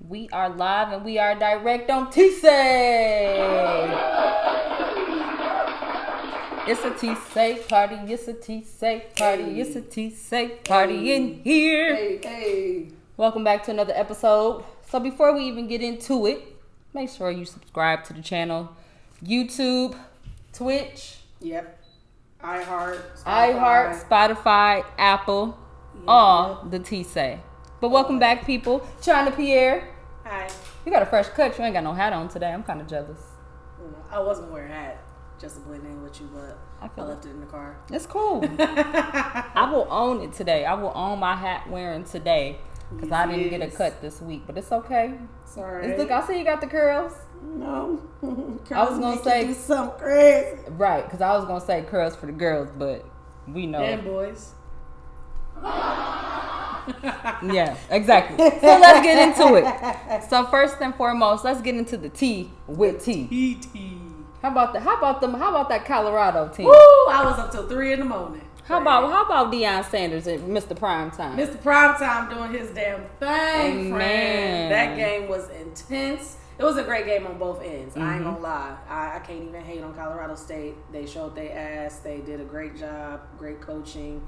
We are live and we are direct on T-Say. It's a T-Say party. It's a T-Say party. Hey. It's a T-Say party in here. Hey. Welcome back to another episode. So before we even get into it, make sure you subscribe to the channel. YouTube, Twitch, Yep. iHeart, Spotify, Apple, all the T-Say. But welcome back, people. China Pierre. Hi. You got a fresh cut. You ain't got no hat on today. I'm kind of jealous. I wasn't wearing a hat just to blend in with you, but I feel left it in the car. It's cool. I will own it today. I will own my hat wearing today because I didn't get a cut this week. But it's okay. Sorry. Look, I see you got the curls. No. I was going to say. Do something crazy. Right, because I was going to say curls for the girls, but we know. And boys. Yeah, exactly. So let's get into it. So first and foremost, let's get into the tea with T. T. How about that Colorado team? Woo! I was up till 3 a.m. How about Deion Sanders and Mr. Primetime? Mr. Primetime doing his damn thing, friend. Man. That game was intense. It was a great game on both ends. I ain't gonna lie. I can't even hate on Colorado State. They showed their ass. They did a great job. Great coaching.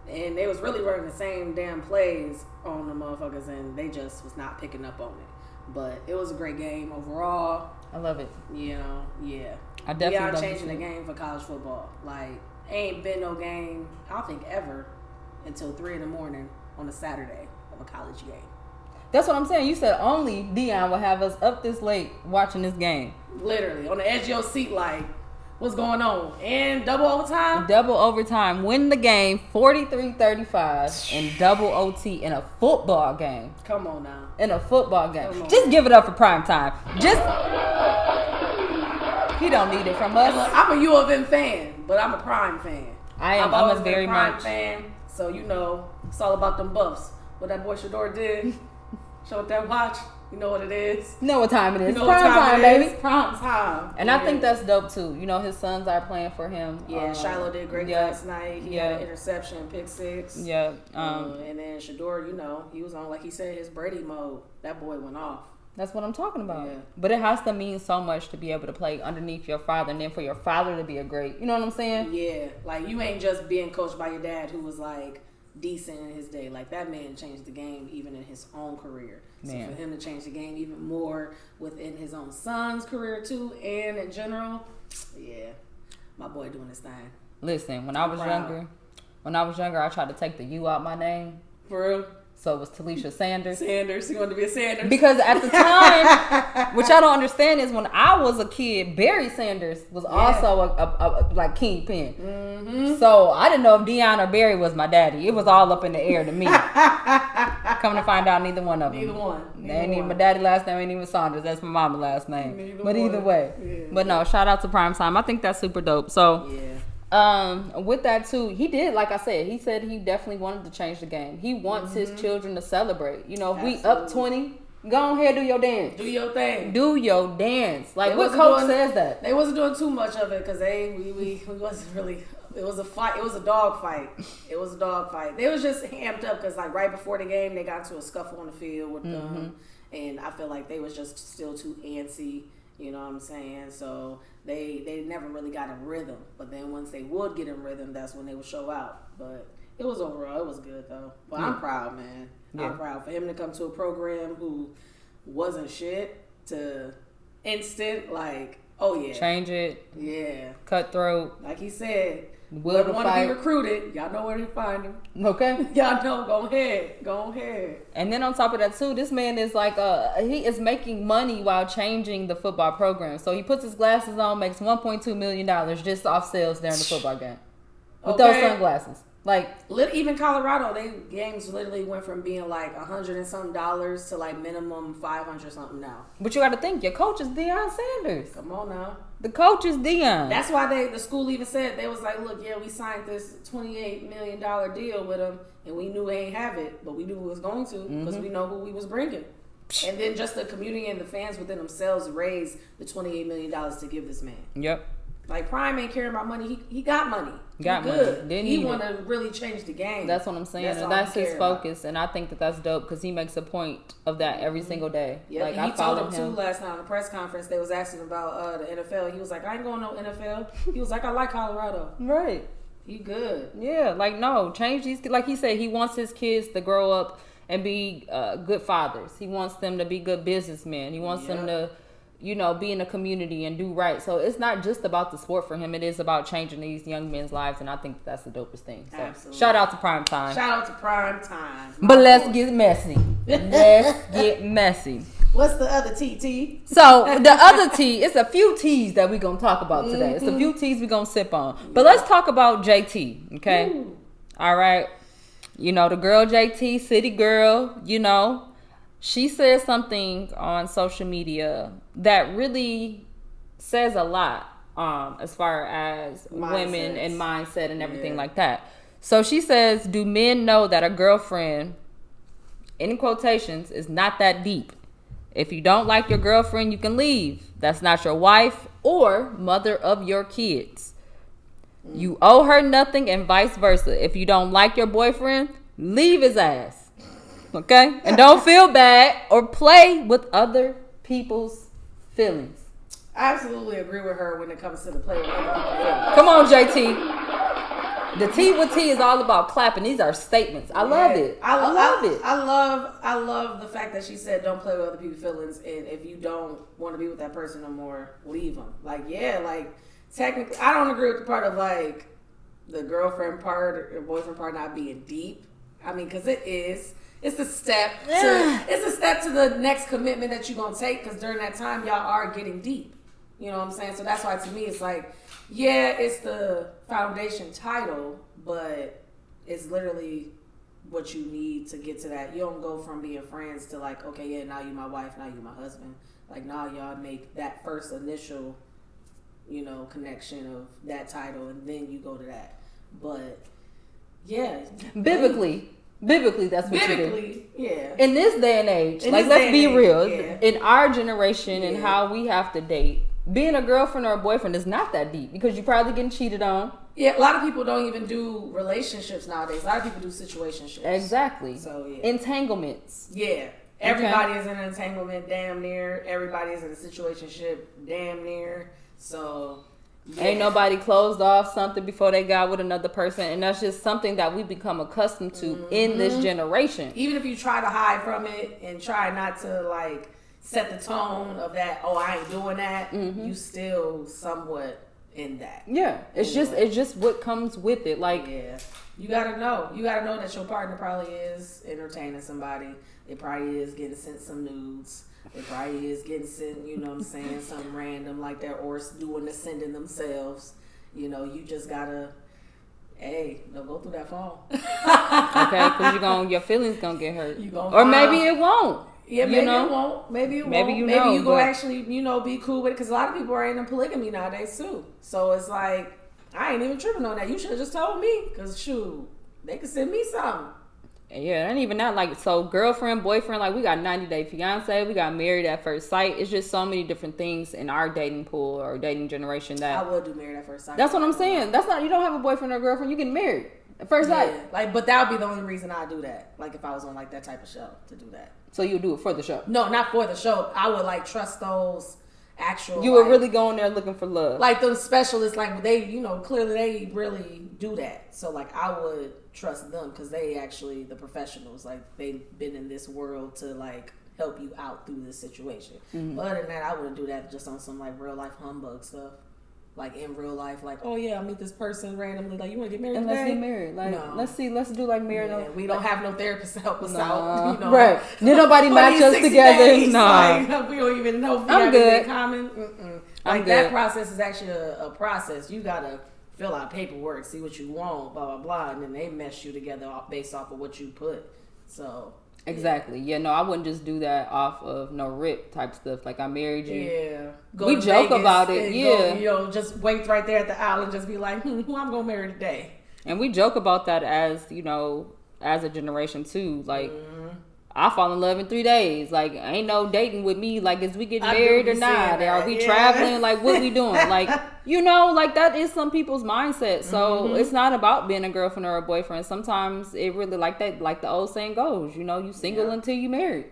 And they was really running the same damn plays on the motherfuckers, and they just was not picking up on it. But it was a great game overall. I love it. You know, yeah. I definitely Deion love changing it. the game for college football. Like, ain't been no game, I don't think ever, until 3 a.m. on a Saturday of a college game. That's what I'm saying. You said only Deion will have us up this late watching this game. Literally, on the edge of your seat, like, what's going on? And double overtime? Double overtime. Win the game 43-35 in double OT in a football game. Come on now. In a football game. Come on. Just give it up for Primetime. He don't need it from And look, us. I'm a U of M fan, but I'm a Prime fan. I'm always a been very Prime much. fan, so you know, it's all about them buffs. What that boy Shador did, showed that watch, you know what it is. You know what time it is. You know what Primetime, it baby. is. Prime time. And I think that's dope too. You know, his sons are playing for him. Yeah, Shiloh did great yeah, last night. He had an interception, pick 6. Yeah. And then Shador, you know, he was on, like he said, his Brady mode. That boy went off. That's what I'm talking about. Yeah. But it has to mean so much to be able to play underneath your father, and then for your father to be a great. You know what I'm saying? Yeah, like you ain't just being coached by your dad who was like decent in his day. Like that man changed the game even in his own career. Man. So for him to change the game even more within his own son's career too, and in general, yeah, my boy doing his thing. Listen, when I was younger, I tried to take the U out my name, For real. so it was Talisha Sanders. Sanders, he wanted to be a Sanders. Because at the time, which I don't understand is when I was a kid, Barry Sanders was also a like kingpin. Mm-hmm. So I didn't know if Deion or Barry was my daddy. It was all up in the air to me. Coming to find out, neither one of them. Neither one. They ain't even my daddy last name. Ain't even Saunders. That's my mama last name. Either way. Yeah. But no, shout out to Primetime. I think that's super dope. So. Yeah. With that too, he did, like I said, he said he definitely wanted to change the game. He wants his children to celebrate. You know, if we up 20, go ahead, do your dance. Do your thing. Do your dance. Like, They what wasn't coach doing- says that? They wasn't doing too much of it because we wasn't really. It was a fight. It was a dog fight. It was a dog fight. They was just amped up because like right before the game they got into a scuffle on the field with them, and I feel like they was just still too antsy. You know what I'm saying? So they never really got in rhythm. But then once they would get in rhythm, that's when they would show out. But it was overall, it was good though. But I'm proud, man. Yeah. I'm proud for him to come to a program who wasn't shit to instant like, oh yeah, Change it, yeah. cutthroat, Like he said, will to want to be fight. recruited. Y'all know where to find him. Okay. Y'all know. Go ahead. And then on top of that too, this man is like he is making money while changing the football program. So he puts his glasses on, makes $1.2 million just off sales during the football game with those sunglasses. Like Even Colorado, they games literally went from being like $100 and something to like minimum 500 something now. but you got to think, your coach is Deion Sanders. Come on now. The coach is Deion. That's why the school even said, they was like, look, yeah, we signed this $28 million deal with him, and we knew we ain't have it, but we knew we was going to because we know who we was bringing. And then just the community and the fans within themselves raised the $28 million to give this man. Yep. Like Prime ain't caring about money. He got money. Got he money. good. Didn't he need want to really change the game. That's what I'm saying. And that's his focus. And I think that that's dope because he makes a point of that every single day. Yeah, like, he told him too last night on the press conference. They was asking about the NFL. He was like, I ain't going no NFL. He was like, I like Colorado. Right. He good. Yeah, like no, change these. Like he said, he wants his kids to grow up and be good fathers. He wants them to be good businessmen. He wants them to, be in the community and do right. So it's not just about the sport for him. It is about changing these young men's lives, and I think that's the dopest thing. So absolutely. Shout out to Prime Time. Shout out to Prime Time. But let's get messy. Let's get messy. What's the other T? So the other T, it's a few T's that we're going to talk about today. It's a few T's we're going to sip on. But let's talk about JT, okay? Ooh. All right. The girl JT, city girl, she said something on social media that really says a lot as far as women and mindset and everything like that. So she says, do men know that a girlfriend, in quotations, is not that deep? If you don't like your girlfriend, you can leave. That's not your wife or mother of your kids. You owe her nothing and vice versa. If you don't like your boyfriend, leave his ass. Okay? And don't feel bad or play with other people's feelings. I absolutely agree with her when it comes to the play with other people's feelings. Come on, JT. The T with T is all about clapping. These are statements. I love it. I love it. I love the fact that she said don't play with other people's feelings, and if you don't want to be with that person no more, leave them. Technically, I don't agree with the part of the girlfriend part or boyfriend part not being deep. I mean, because it is. It's a step. It's a step to the next commitment that you're gonna take. Because during that time, y'all are getting deep. You know what I'm saying? So that's why to me it's like, yeah, it's the foundation title, but it's literally what you need to get to that. You don't go from being friends to okay, yeah, now you my wife, now you my husband. Now y'all make that first initial, connection of that title, and then you go to that. But yeah, biblically, that's what you do. Yeah. In this day and age, let's be real. Yeah. In our generation and how we have to date, being a girlfriend or a boyfriend is not that deep because you're probably getting cheated on. Yeah, a lot of people don't even do relationships nowadays. A lot of people do situationships. Exactly. So yeah. Entanglements. Yeah. Everybody is in an entanglement, damn near. Everybody is in a situationship, damn near. So yeah. Ain't nobody closed off something before they got with another person, and that's just something that we become accustomed to in this generation. Even if you try to hide from it and try not to set the tone of that, I ain't doing that, you still somewhat in that. Yeah. It's just what comes with it. Yeah. You gotta know that your partner probably is entertaining somebody. They probably is getting sent some nudes. They probably is getting sent, something random like that, or doing the sending themselves. You just gotta, don't go through that phone. Okay, because your feelings gonna get hurt. Maybe it won't. Yeah, maybe it won't. Maybe it won't. Maybe you go actually, be cool with it. Because a lot of people are in polygamy nowadays too. So it's I ain't even tripping on that. You should have just told me. Because shoot, they could send me something. Yeah, and even that, so girlfriend, boyfriend, we got 90-day fiance, we got married at first sight. It's just so many different things in our dating pool or dating generation that I would do married at first sight. That's what I'm saying. That's not, you don't have a boyfriend or girlfriend, you get married at first sight. But that would be the only reason I do that. If I was on that type of show to do that. So you do it for the show? No, not for the show. I would trust those actual. You would really go in there looking for love. Those specialists, they, clearly they really do that. So I would trust them because they actually the professionals. They've been in this world to help you out through this situation. Mm-hmm. But other than that, I wouldn't do that just on some real life humbug stuff. In real life, oh yeah, I'll meet this person randomly. You want to get married today? Let's get married. No. Let's do married. Yeah, we don't have no therapist to help us out. Right? Did nobody match us together? Days, no. We don't even know if we have anything in common. I'm good. That process is actually a process. You gotta fill out paperwork, see what you want, blah blah blah, and then they mesh you together based off of what you put. So. Exactly. Yeah, no, I wouldn't just do that off of no rip type stuff. I married you. Yeah. We joke Vegas about it. Yeah. Go, just wait right there at the aisle and just be like, who I'm going to marry today. And we joke about that as, as a generation too. I fall in love in 3 days. Like, ain't no dating with me. Like, is we getting I married do or be not? saying Are that, we yeah. traveling? Like, what we doing? Like, you know, like that is some people's mindset. So it's not about being a girlfriend or a boyfriend. Sometimes it really like that, like the old saying goes, you know, you single until you married.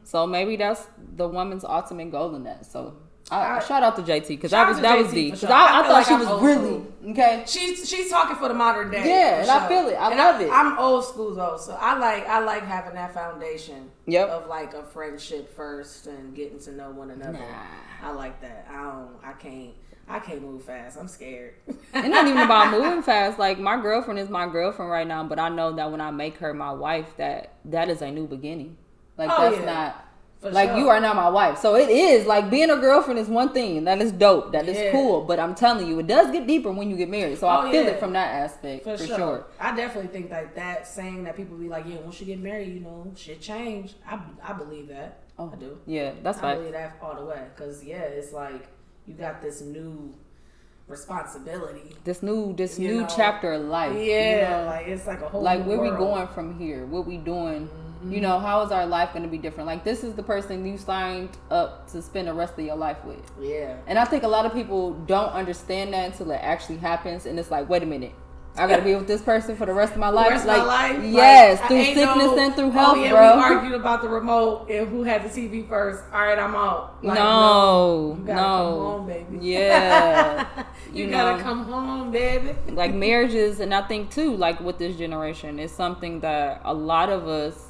So maybe that's the woman's ultimate goal in that. So shout out to JT because that was deep. Because I thought like she I'm was old really school. okay. She's talking for the modern day. Yeah, and for I sure. feel it. I And love it. I'm old school though, so I like having that foundation Yep. of like a friendship first and getting to know one another. I like that. I can't move fast. I'm scared. It's not even about moving fast. Like, my girlfriend is my girlfriend right now, but I know that when I make her my wife, that is a new beginning. Like, that's not... For like, sure. you are not my wife. So it is, like, being a girlfriend is one thing. That is dope. That is cool. But I'm telling you, it does get deeper when you get married. So I feel it from that aspect, for sure. I definitely think that saying that people be like, yeah, once you get married, you know, shit change. I believe that. Oh, I do. Yeah, that's I believe that all the way. Because, yeah, it's like you got this new responsibility. This new chapter of life. Yeah, you know? like it's like a whole like new where world. we going from here? What we doing? You know, how is our life going to be different? Like, this is the person you signed up to spend the rest of your life with. Yeah. And I think a lot of people don't understand that until it actually happens. And it's like, wait a minute. I got to be with this person for the rest of my life? Yes, like, through sickness and through health, we bro. argued about the remote and who had the TV first. All right, I'm out. Like, no. You gotta come home, baby. Yeah. you gotta come home, baby. Like, marriages, and I think, too, like, with this generation, is something that a lot of us,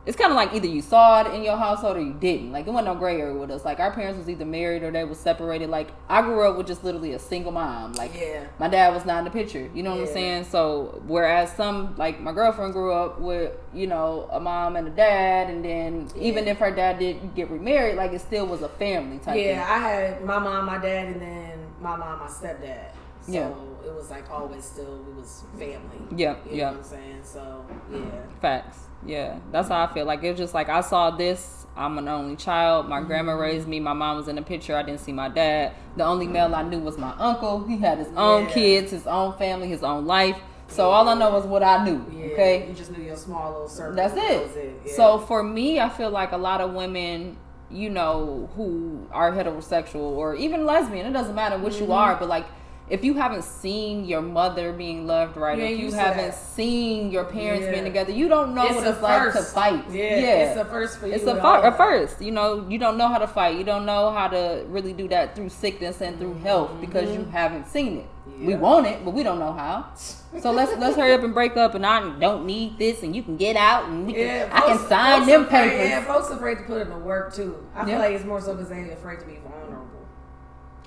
it's kind of like either you saw it in your household or you didn't. Like, it wasn't no gray area with us. Like, our parents was either married or they was separated. Like, I grew up with just literally a single mom. Like, my dad was not in the picture. You know what I'm saying? So, whereas some, like, my girlfriend grew up with, you know, a mom and a dad. And then even if her dad didn't get remarried, like, it still was a family type thing. Yeah, I had my mom, my dad, and then my mom, my stepdad. So, it was like always still, it was family. Yeah, you know what I'm saying? So, yeah. Facts. Yeah, that's how I feel. Like, it's just like, I saw this. I'm an only child. My grandma raised me. My mom was in the picture. I didn't see my dad. The only male I knew was my uncle. He had his own kids, his own family, his own life. So all I know is what I knew. Okay, you just knew your small little circle. That's it. Yeah. So for me, I feel like a lot of women, you know, who are heterosexual or even lesbian, it doesn't matter what you are, but like, if you haven't seen your mother being loved right, if you haven't seen your parents being together, you don't know what it's like to fight. It's a first for you. It's a first. You know, you don't know how to fight. You don't know how to really do that through sickness and through health because you haven't seen it. We want it, but we don't know how. So let's hurry up and break up. And I don't need this, and you can get out, and we can, I can sign them papers. Yeah, folks afraid to put in the work too. I feel like it's more so because they afraid to be vulnerable.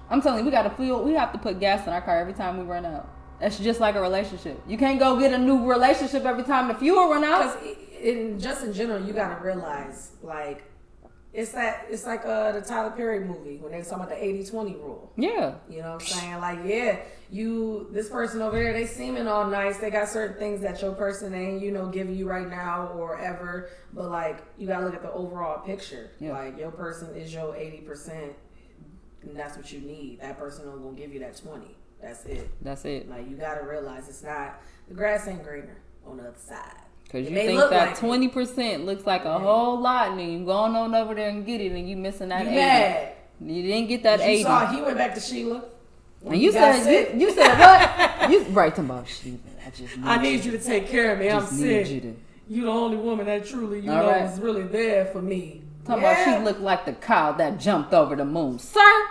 I'm telling you, we have to put gas in our car every time we run out. That's just like a relationship. You can't go get a new relationship every time the fuel run out. Because just in general, you gotta realize, like, it's like the Tyler Perry movie when they was talking about the 80-20 rule. Yeah. You know what I'm saying? Like, this person over there, they seeming all nice. They got certain things that your person ain't, you know, giving you right now or ever. But, like, you gotta look at the overall picture. Yeah. Like, your person is your 80%. And that's what you need. That person is gonna give you that 20. That's it. Like, you gotta realize it's not, the grass ain't greener on the other side. Because you think that 20% looks like a whole lot, and then you going on over there and get it, and you missing that 80. Mad. You didn't get that 80. You saw he went back to Sheila. And you said what? You right about Sheila. I need you to take care of me. I'm sick. You the only woman that truly is really there for me. Talking about she looked like the cow that jumped over the moon. Sir,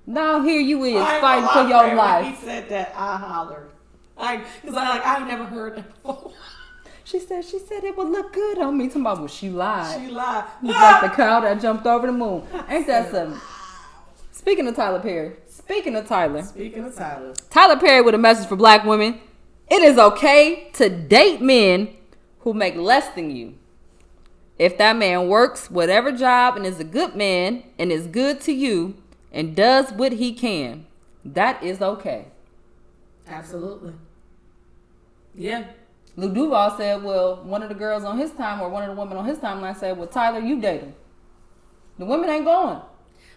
now here you is fighting for your life. When he said that, I hollered. Because I never heard that before. She said it would look good on me. Talking about, well, she lied. She lied. Look like the cow that jumped over the moon. Ain't that something? Speaking of Tyler Perry. Tyler Perry with a message for black women. It is okay to date men who make less than you. If that man works whatever job and is a good man and is good to you and does what he can, that is okay. Absolutely. Yeah. Lou Duval said, well, one of the girls on his time or one of the women on his timeline said, well, Tyler, you date him. The women ain't going.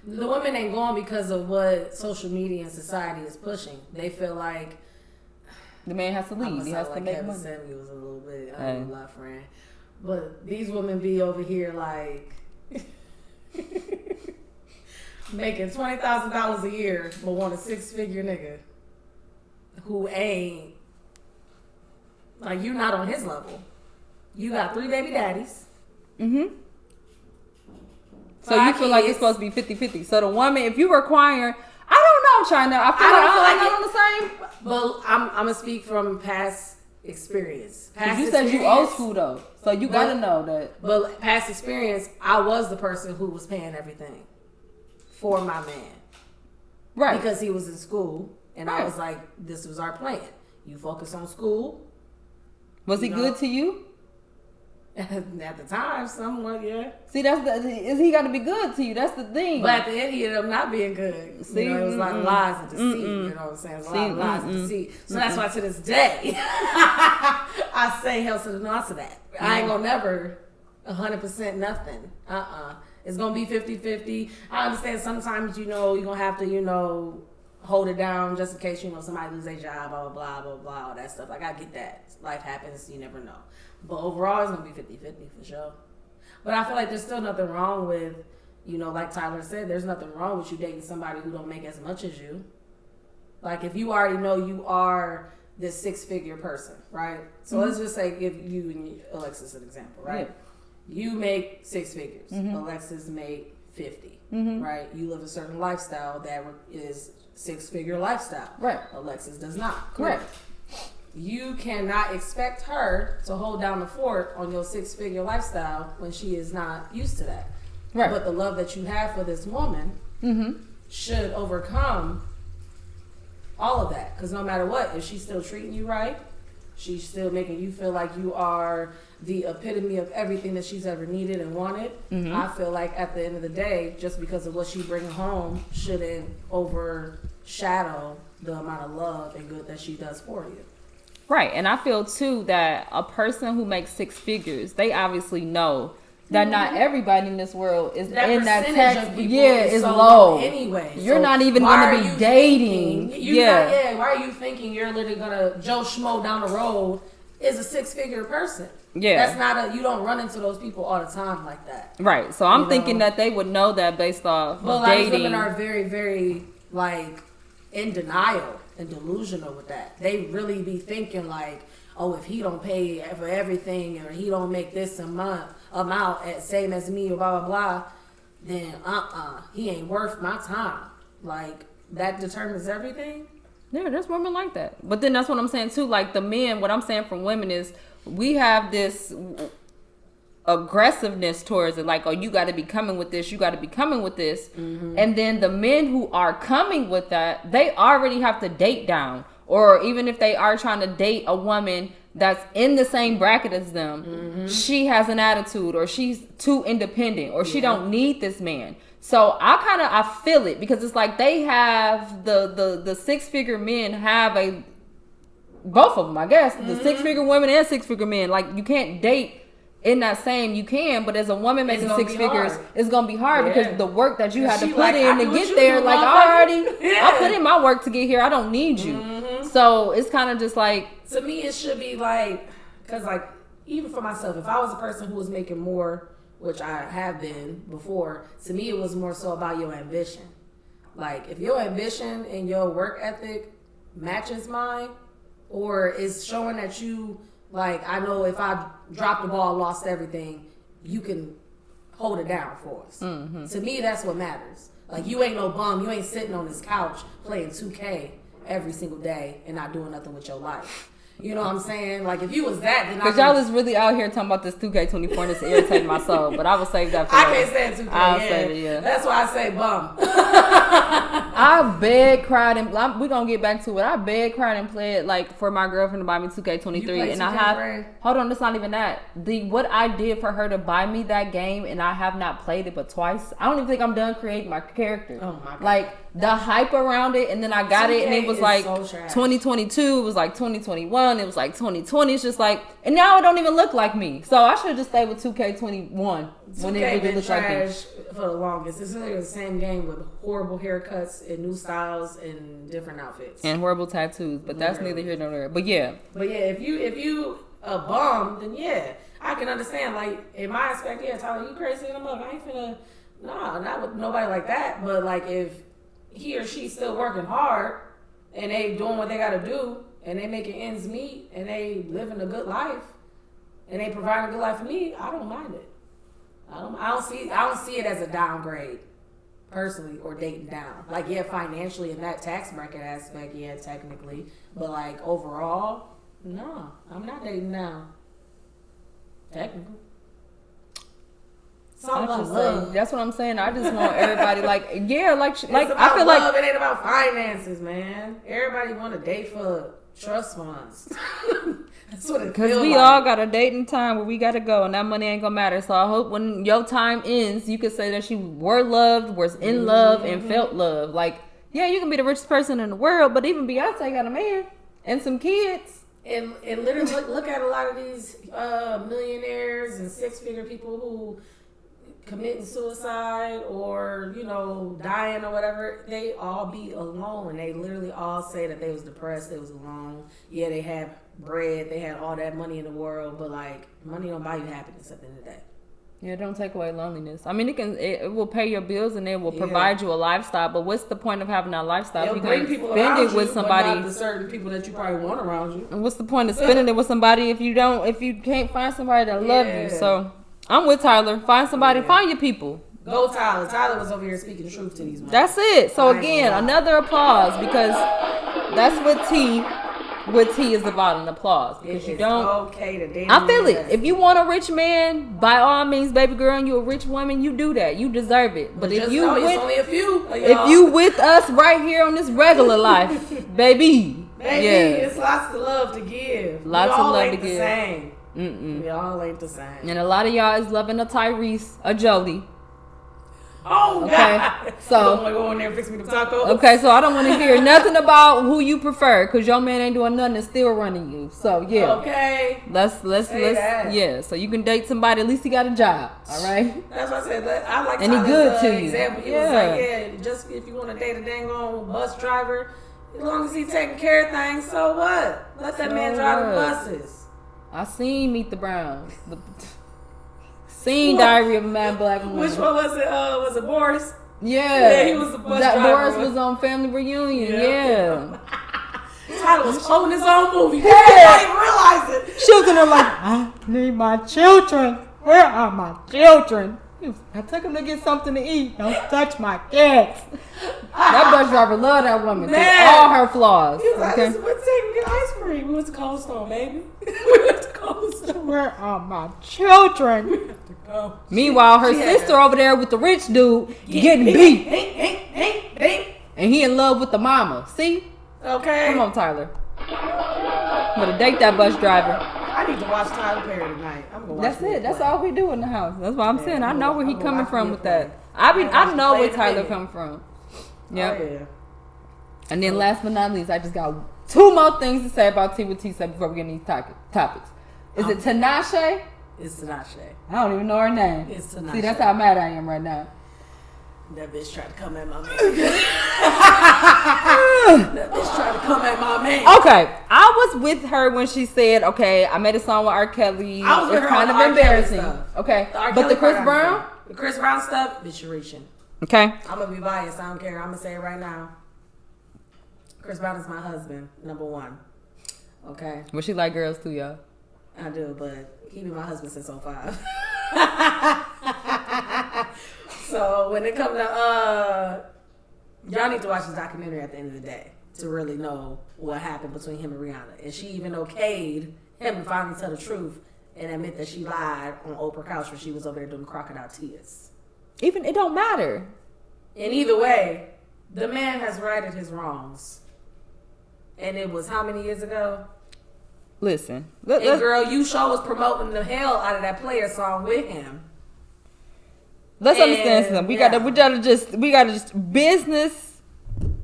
The women ain't going because of what social media and society is pushing. They feel like the man has to leave. He has to make money. Samuels a little bit. I don't know, friend. But these women be over here like making $20,000 a year, but want a 6-figure nigga who ain't like, you not on his level. You got 3 baby daddies. Mm-hmm. So you feel like it's supposed to be 50-50. So the woman, if you require, I don't know, China. I feel like I'm on the same. But I'm gonna speak from past experience. You said you old school though, so you gotta know that. But past experience, I was the person who was paying everything for my man, right? Because he was in school, and I was like, this was our plan. You focus on school. Was he good to you? At the time, somewhat, yeah. See, is he got to be good to you? That's the thing. But at the end, he ended up not being good. See, it was a lot of lies and deceit. You know what I'm saying? It was a lot of lies and deceit. So that's why to this day, I say hell to the no to that. I ain't gonna never 100% nothing. It's gonna be 50-50. I understand sometimes, you're gonna have to, hold it down just in case, somebody lose their job, blah, blah, blah, blah, all that stuff. Like, I get that. Life happens, you never know. But overall, it's going to be 50-50 for sure. But I feel like there's still nothing wrong with, like Tyler said, there's nothing wrong with you dating somebody who don't make as much as you. Like, if you already know you are this 6-figure person, right? So let's just say, give you and Alexis an example, right? Yeah. You make 6 figures. Alexis make 50, right? You live a certain lifestyle that is 6-figure lifestyle. Right. Alexis does not. Correct. You cannot expect her to hold down the fort on your 6-figure lifestyle when she is not used to that. Right. But the love that you have for this woman should overcome all of that. Because no matter what, if she's still treating you right, she's still making you feel like you are the epitome of everything that she's ever needed and wanted. I feel like at the end of the day, just because of what she brings home shouldn't overshadow the amount of love and good that she does for you. Right. And I feel too that a person who makes 6 figures, they obviously know that not everybody in this world is that in that tax. Yeah, is so low. Anyway, you're not even going to be dating. Why are you thinking you're literally gonna Joe Schmo down the road is a 6-figure person? Yeah, that's not you don't run into those people all the time like that. Right. So I'm thinking that they would know that based off of dating. Women are very, very in denial and delusional with that. They really be thinking like, oh, if he don't pay for everything or he don't make this amount same as me or blah blah blah, then he ain't worth my time. Like, that determines everything. Yeah, there's women like that. But then that's what I'm saying too. Like, the men, what I'm saying from women is we have this aggressiveness towards it. Like, oh, you got to be coming with this. You got to be coming with this. And then the men who are coming with that, they already have to date down. Or even if they are trying to date a woman that's in the same bracket as them, she has an attitude, or she's too independent, or she don't need this man. So I feel it, because it's like they have the 6-figure men have both of them, I guess, the 6-figure women and 6-figure men. Like, you can't date in that same, you can, but as a woman making 6 figures, it's gonna be hard because the work that you had to put in to get there, like, I put in my work to get here. I don't need you. So it's kind of just like, to me, it should be like, because like, even for myself, if I was a person who was making more, which I have been before, to me it was more so about your ambition. Like, if your ambition and your work ethic matches mine, or is showing that you, like, I know if I dropped the ball, lost everything, you can hold it down for us. To me, that's what matters. Like, you ain't no bum. You ain't sitting on this couch playing 2K every single day and not doing nothing with your life. You know what I'm saying? Like, if you was that, then because y'all is really out here talking about this 2K24 and it's irritating my soul. But I will save that for I can't stand 2K. I'll save it, That's why I say bum. I begged, cried, and we're gonna get back to it. I begged, cried, and played like for my girlfriend to buy me 2K23, and I have. Hold on, that's not even that. What I did for her to buy me that game, and I have not played it but twice. I don't even think I'm done creating my character. Oh my god! Like, the hype around it, and then I got it, and it was like 2022. It was like 2021. It was like 2020. It's just like, and now it don't even look like me. So I should just stay with 2K21 when it really looks like me. For the longest, it's literally the same game with horrible haircuts and new styles and different outfits and horrible tattoos. But that's neither here nor there. But yeah, if you a bum, then yeah, I can understand. Like in my aspect, yeah, Tyler, you crazy in the mug. I ain't finna, not with nobody like that. But like if he or she's still working hard and they doing what they gotta do and they making ends meet and they living a good life and they providing a good life for me, I don't mind it. I don't see it as a downgrade. Personally, or dating down. Like, yeah, financially in that tax bracket aspect, yeah, technically. But, like, overall, no, I'm not dating down. Technically. That's what I'm saying. I just want everybody, like, yeah, like I feel love. It ain't about finances, man. Everybody want to date for trust funds. That's what it feels like. Because we all got a dating time where we got to go, and that money ain't going to matter. So I hope when your time ends, you can say that you were loved, was in love, and felt love. Like, yeah, you can be the richest person in the world, but even Beyonce got a man and some kids. And literally look at a lot of these millionaires and six-figure people who committing suicide or, dying or whatever. They all be alone. They literally all say that they was depressed, they was alone. Yeah, they had bread, they had all that money in the world, but like money don't buy you happiness at the end of the day. Yeah, don't take away loneliness. I mean, it will pay your bills and it will provide you a lifestyle. But what's the point of having that lifestyle? It'll if bring people around it with you, somebody, but not the certain people that you probably want around you. And what's the point of spending it with somebody if you can't find somebody that love you? So I'm with Tyler. Find somebody. Find your people. Go Tyler. Tyler was over here speaking the truth to these men. That's it. So again, another applause because that's what T is about, an applause. Because you don't. Okay to date. I feel it. If you want a rich man, by all means, baby girl, and you a rich woman, you do that. You deserve it. But if you it's only a few. If you with us right here on this regular life, baby, it's lots of love to give. Lots of love to give. Same. We all ain't the same. And a lot of y'all is loving a Tyrese, a Jody. Oh, okay. God. So I'm going to go in there and fix me the tacos. Okay, so I don't want to hear nothing about who you prefer because your man ain't doing nothing and still running you. So, yeah. Okay. Let's yeah. So you can date somebody, at least he got a job. All right? That's what I said. I like and he good to you. Example. He was like, just if you want to date a dang on bus driver, as long as he's taking care of things, so what? Let that man drive the buses. I seen Meet the Browns. Diary of a Mad Black Woman. Which one was it? Was it Boris? Yeah. He was the bus driver. Boris was on Family Reunion. Yeah. Tyler was holding his own movie. Yeah. I didn't realize it. She was in there like, I need my children. Where are my children? I took him to get something to eat. Don't touch my kids. That bus driver loved that woman. Through all her flaws. He was like, we're taking get ice cream. We went to Cold Stone, baby. We went to Cold Stone. Where are my children? Meanwhile, her sister over there with the rich dude getting beat. And he in love with the mama. See? Okay. Come on, Tyler. I'm gonna date that bus driver. I need to watch Tyler Perry tonight. I'm gonna watch. That's it. That's all we do in the house. That's what I'm saying. I know where he coming from with that. I know where Tyler come from. Yep. Oh, yeah. And then last but not least, I just got two more things to say about T with T said before we get into these topics. Is it Tinashe? It's Tinashe. I don't even know her name. It's Tinashe. See, that's how mad I am right now. That bitch tried to come at my man. That bitch tried to come at my man. Okay, I was with her when she said, "Okay, I made a song with R. Kelly. I was with it's her kind on of embarrassing." Okay, but the Chris Brown, stuff, bitch, you're reaching. Okay, I'm gonna be biased. I don't care. I'm gonna say it right now. Chris Brown is my husband, number one. Okay. Well, she like girls too, y'all. I do, but he been my husband since 05. So when it comes to y'all need to watch this documentary at the end of the day to really know what happened between him and Rihanna. And she even okayed him to finally tell the truth and admit that she lied on Oprah couch when she was over there doing crocodile tears. Even it don't matter. And either way, the man has righted his wrongs. And it was how many years ago? Listen. And girl, you sure was promoting the hell out of that Player song with him. Let's understand something. We gotta just business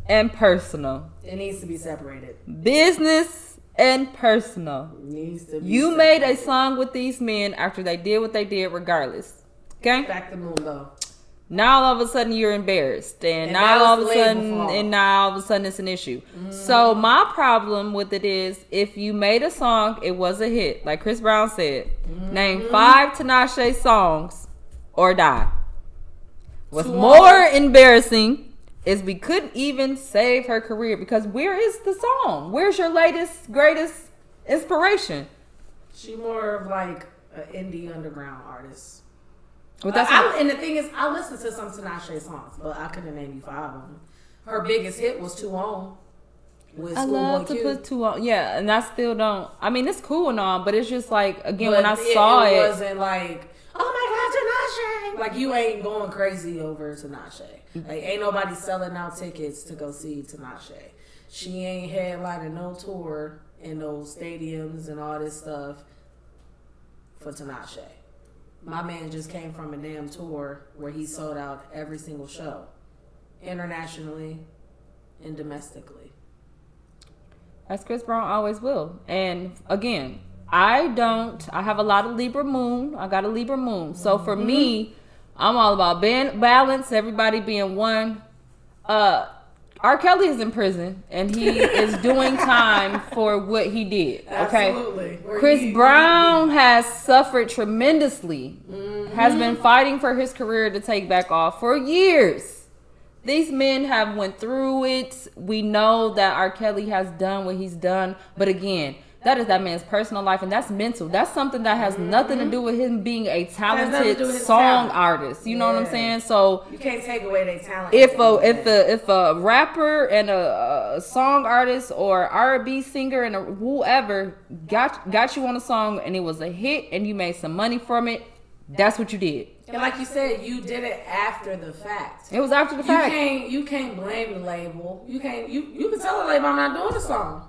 and personal. It needs to be separated. Business and personal. It needs to be You made a song with these men after they did what they did regardless. Okay? Back the moon though. Now all of a sudden you're embarrassed, and now all of a sudden it's an issue. Mm-hmm. So my problem with it is, if you made a song, it was a hit, like Chris Brown said. Mm-hmm. Name 5 Tinashe songs or die. What's more embarrassing is we couldn't even save her career, because where is the song? Where's your latest, greatest inspiration? She more of like an indie underground artist. Well, and the thing is, I listened to some Tinashe songs, but I couldn't name you 5 of them. Her biggest hit was 2 On. I love to put 2 On. Yeah, and I still don't. I mean, it's cool and all, but it's just like, again, when I saw it. It wasn't like, oh my God, Tinashe. Like, you ain't going crazy over Tinashe. Like, ain't nobody selling out tickets to go see Tinashe. She ain't headlining no tour in those stadiums and all this stuff for Tinashe. My man just came from a damn tour where he sold out every single show, internationally and domestically. As Chris Brown always will. And again, I have a lot of Libra moon. I got a Libra moon. So for me, I'm all about balance, everybody being one. R. Kelly is in prison, and he is doing time for what he did. Okay, absolutely. Chris Brown has suffered tremendously. Has been fighting for his career to take back off for years. These men have went through it. We know that R. Kelly has done what he's done, but again, that is that man's personal life, and that's mental. That's something that has nothing to do with him being a talented song artist. You know what I'm saying? So you can't take away their talent. If a rapper and a song artist or R&B singer and whoever got you on a song and it was a hit and you made some money from it, that's what you did. And like you said, you did it after the fact. It was after the fact. You can't blame the label. You can tell the label, I'm not doing the song.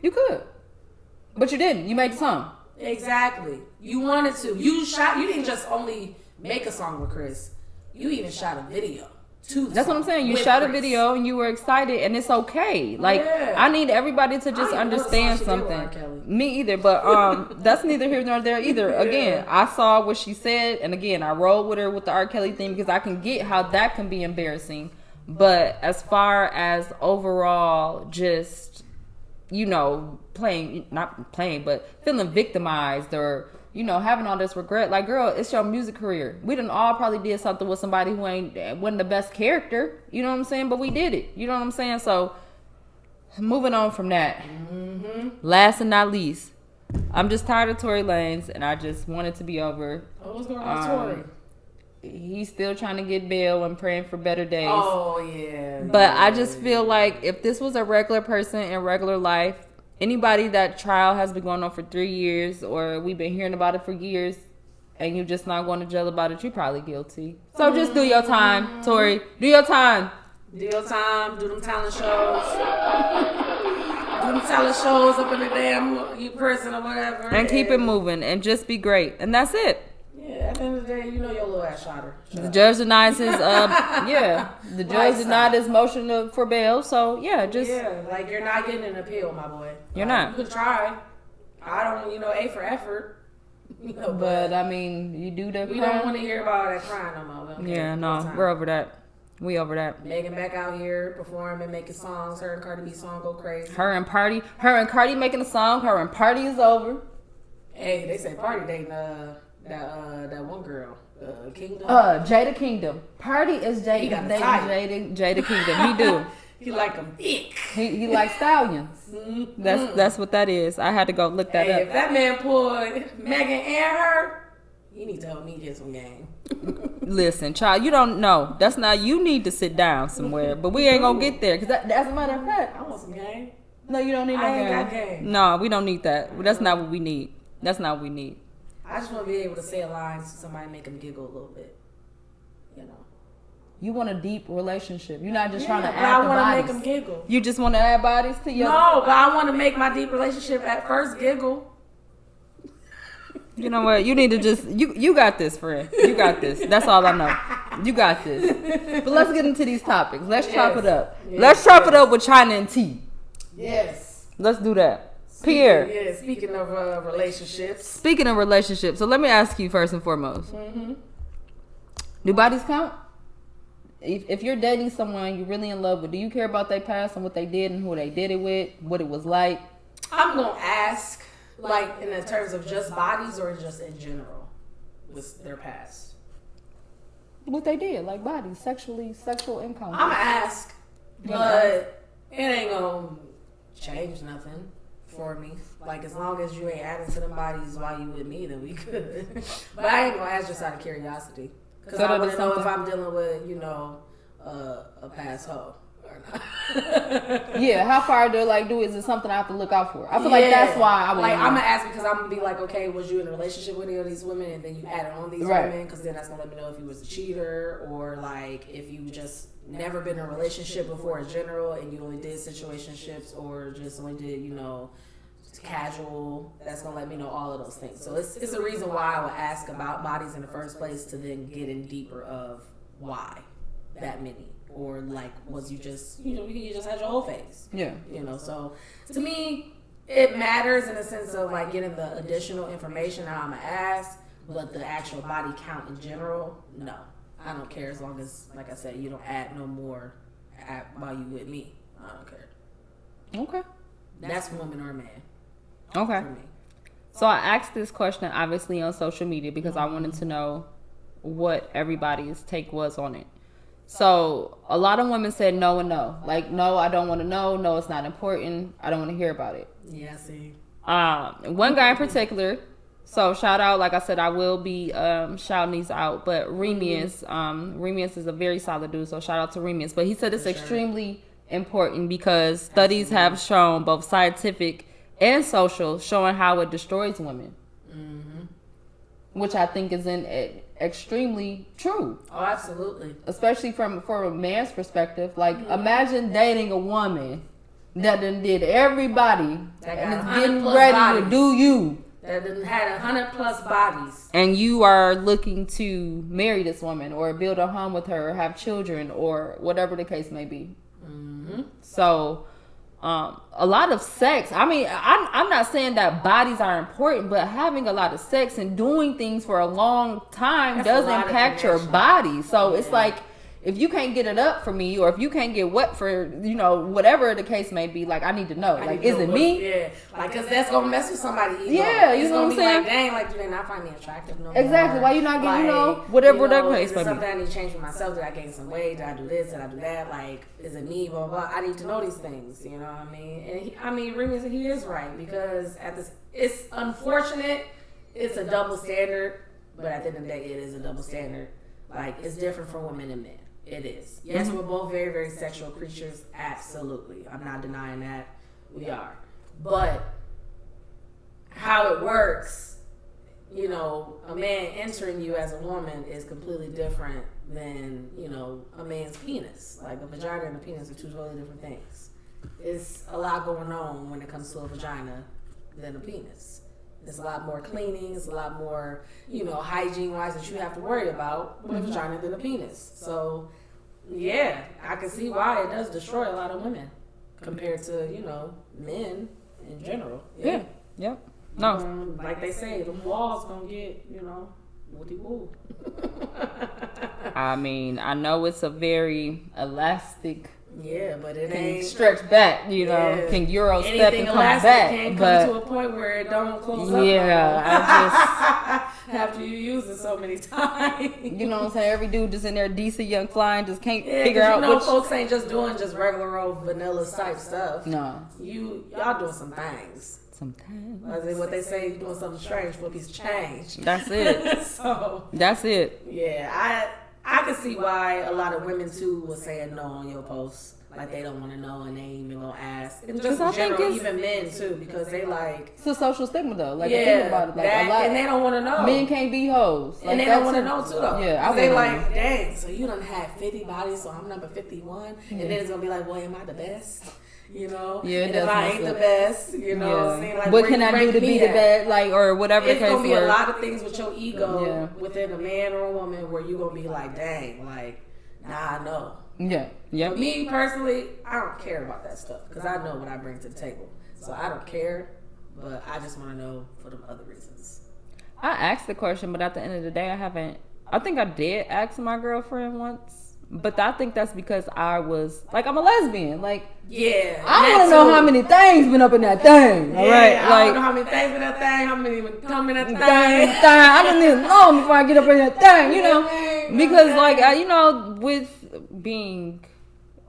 You could. But you didn't. You made the song. Exactly. You wanted to. You didn't just only make a song with Chris. You even shot a video to the That's song what I'm saying. You shot Chris. A video and you were excited, and it's okay. Like, I need everybody to just understand something. Me either, but that's neither here nor there either. Again, I saw what she said, and again, I rolled with her with the R. Kelly thing because I can get how that can be embarrassing. But as far as overall, just, you know, not playing, but feeling victimized or, you know, having all this regret. Like, girl, it's your music career. We done all probably did something with somebody who wasn't the best character. You know what I'm saying? But we did it. You know what I'm saying? So, moving on from that. Last and not least, I'm just tired of Tory Lanez, and I just want it to be over. Oh, what's going on with Tory? He's still trying to get bail and praying for better days. Oh, yeah. But I just feel like if this was a regular person in regular life, anybody that trial has been going on for 3 years, or we've been hearing about it for years, and you just not going to jail about it, you're probably guilty. So just do your time, Tory. Do your time. Do your time. Do them talent shows. Do them talent shows up in the damn prison or whatever. And keep it moving and just be great. And that's it. Yeah, at the end of the day, you know your little ass shot her. The judge denies his, the judge denied his motion for bail. So, Yeah, like, you're not getting an appeal, my boy. You're not. You could try. I don't, A for effort. But, I mean, you do that. We don't want to hear about all that crying no more. Yeah, no, we're over that. We over that. Megan back out here performing, making songs. Her and Cardi B song go crazy. Her and Cardi making a song. Her and Party is over. Hey, they say Party dating that one girl, Kingdom. Jada Kingdom. Party is Jada Kingdom. He do. He like them thick. He likes stallions. That's what that is. I had to go look that up. If that man pulled Megan and her, you need to help me get some game. Listen, child, you don't know. That's not. You need to sit down somewhere. But we ain't gonna get there because as a matter of fact, I want some game. No, you don't need no game. I ain't got game. No, we don't need that. That's not what we need. That's not what we need. I just want to be able to say a line to somebody and make them giggle a little bit. You know. You want a deep relationship. You're not just trying to add I want to make them giggle. You just want to add bodies to your... No, but I want to make my deep relationship at first giggle. You know what? You need to just... You got this, friend. You got this. That's all I know. You got this. But let's get into these topics. Let's chop it up. Let's chop it up with China and T. Yes. Let's do that. Pierre. Yeah, speaking of relationships. Speaking of relationships. So let me ask you first and foremost. Do bodies count? if you're dating someone you're really in love with, do you care about their past and what they did and who they did it with, what it was like? I'm gonna ask, like, in the terms of just bodies or just in general with their past. What they did, like bodies, sexual encounter. I'm gonna ask, but it ain't gonna change nothing for me. Like, as long as you ain't adding to them bodies while you with me, then we good. But I ain't gonna ask just out of curiosity, because I want to know if I'm dealing with, you know, a past hoe or not. Yeah, how far do is it something I have to look out for? I feel like that's why I would. Like, I'm gonna ask because I'm gonna be like, okay, was you in a relationship with any of these women, and then you added on these women, because then that's gonna let me know if you was a cheater, or like if you just never been in a relationship before in general, and you only did situationships, or just only did, you know, casual. That's gonna let me know all of those things. So it's a reason why I would ask about bodies in the first place, to then get in deeper of why that many. Or like, was you just, you know, you just had your whole face. Yeah. You know, so to me, it matters in the sense of like getting the additional information that I'm gonna ask, but the actual body count in general, no. I don't care, as long as, like I said, you don't add no more while you with me. I don't care. Okay. That's woman or man. Okay. So I asked this question obviously on social media because I wanted to know what everybody's take was on it. So a lot of women said no and no. Like, no, I don't want to know. No, it's not important. I don't want to hear about it. Yeah, I see. One guy in particular. So shout out, like I said, I will be shouting these out. But Remius, Remius is a very solid dude. So shout out to Remius. But he said it's extremely important because studies have shown, both scientific and social, showing how it destroys women. Which I think is extremely true. Oh, absolutely. Especially from a man's perspective. Like, imagine dating a woman that done did everybody and is getting ready to do you. That done had 100+ bodies. And you are looking to marry this woman or build a home with her or have children or whatever the case may be. So, a lot of sex. I mean, I'm not saying that bodies are important, but having a lot of sex and doing things for a long time does impact your body. So it's like, if you can't get it up for me, or if you can't get wet for, you know, whatever the case may be, like, I need to know. Like, is it me? Yeah, like, because that's going to mess with somebody's ego. Yeah, you know what I'm saying? Like, dang, like, do they not find me attractive no more? Exactly. Why you not getting, you know, whatever that case may be. Is it something I need to change for myself? Did I gain some weight? Did I do this? Did I do that? Like, is it me? Blah, blah, blah. I need to know these things, you know what I mean? And Remy said he is right, because it's unfortunate. It's a double standard, but at the end of the day, it is a double standard. Like, it's different for women and men. It is. Yes, we're both very, very sexual creatures. Absolutely. I'm not denying that. We are. But how it works, you know, a man entering you as a woman is completely different than, you know, a man's penis. Like, a vagina and a penis are two totally different things. It's a lot going on when it comes to a vagina than a penis. There's a lot more cleaning. It's a lot more, you know, hygiene-wise that you have to worry about with a vagina than a penis. So, yeah, I can see why it does destroy a lot of women compared to, you know, men in general. Yeah. Yep. No. Like they say, the walls gonna get, you know, woody-woo. I mean, I know it's a very elastic. Yeah, but it can ain't stretch back, you know. Can Euro step and come back? Can come to a point where it don't close up. Yeah, I just after you use it so many times. You know what I'm saying? Every dude just in there, decent young flying, just can't figure out. You know, folks ain't just doing just regular old vanilla type stuff. No, y'all doing some things. Sometimes. What they say, doing something strange for a piece of change. That's it. So that's it. Yeah, I can see why a lot of women too was saying no on your posts. Like, they don't want to know and they ain't even gonna ask. And just in general, even men too, because they like, it's a social stigma though. Like, think about it. Like, a lot, and they don't want to know. Men can't be hoes. Like, and they don't want to know too though. Yeah, they like, dang, so you done had 50 bodies, so I'm number 51, and then it's gonna be like, well, am I the best? You know, yeah, and if I ain't the best, you know, like, what can I do to be the best, like, or whatever the case. It's gonna be a lot of things with your ego within a man or a woman where you gonna be like, dang, like, nah, I know. Yeah, yeah. For me personally, I don't care about that stuff because I know what I bring to the table, so I don't care. But I just want to know for the other reasons. I asked the question, but at the end of the day, I haven't. I think I did ask my girlfriend once. But I think that's because I was like, I'm a lesbian. Like, yeah, I don't know how many things been up in that thing. All right, I don't know how many things in that thing, how many even come in that thing. I don't even know before I get up in that thing, you know, because like you know, with being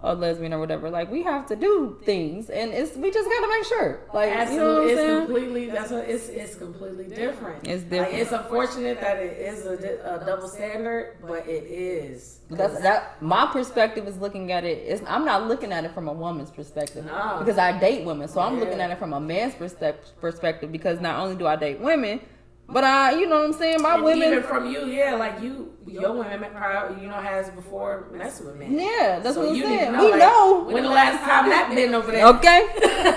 a lesbian or whatever, like we have to do things, and we just gotta make sure, like absolutely, you know what I'm it's saying? completely it's completely different. It's different. Like, it's unfortunate that it is a double standard, but it is. That my perspective is looking at it. I'm not looking at it from a woman's perspective because I date women, so I'm looking at it from a man's perspective because not only do I date women, but you know what I'm saying, my women. Even from you, like your women probably has before messing with men. Yeah, that's so what I'm saying. Know, we like, know when the last time that been over there. Okay.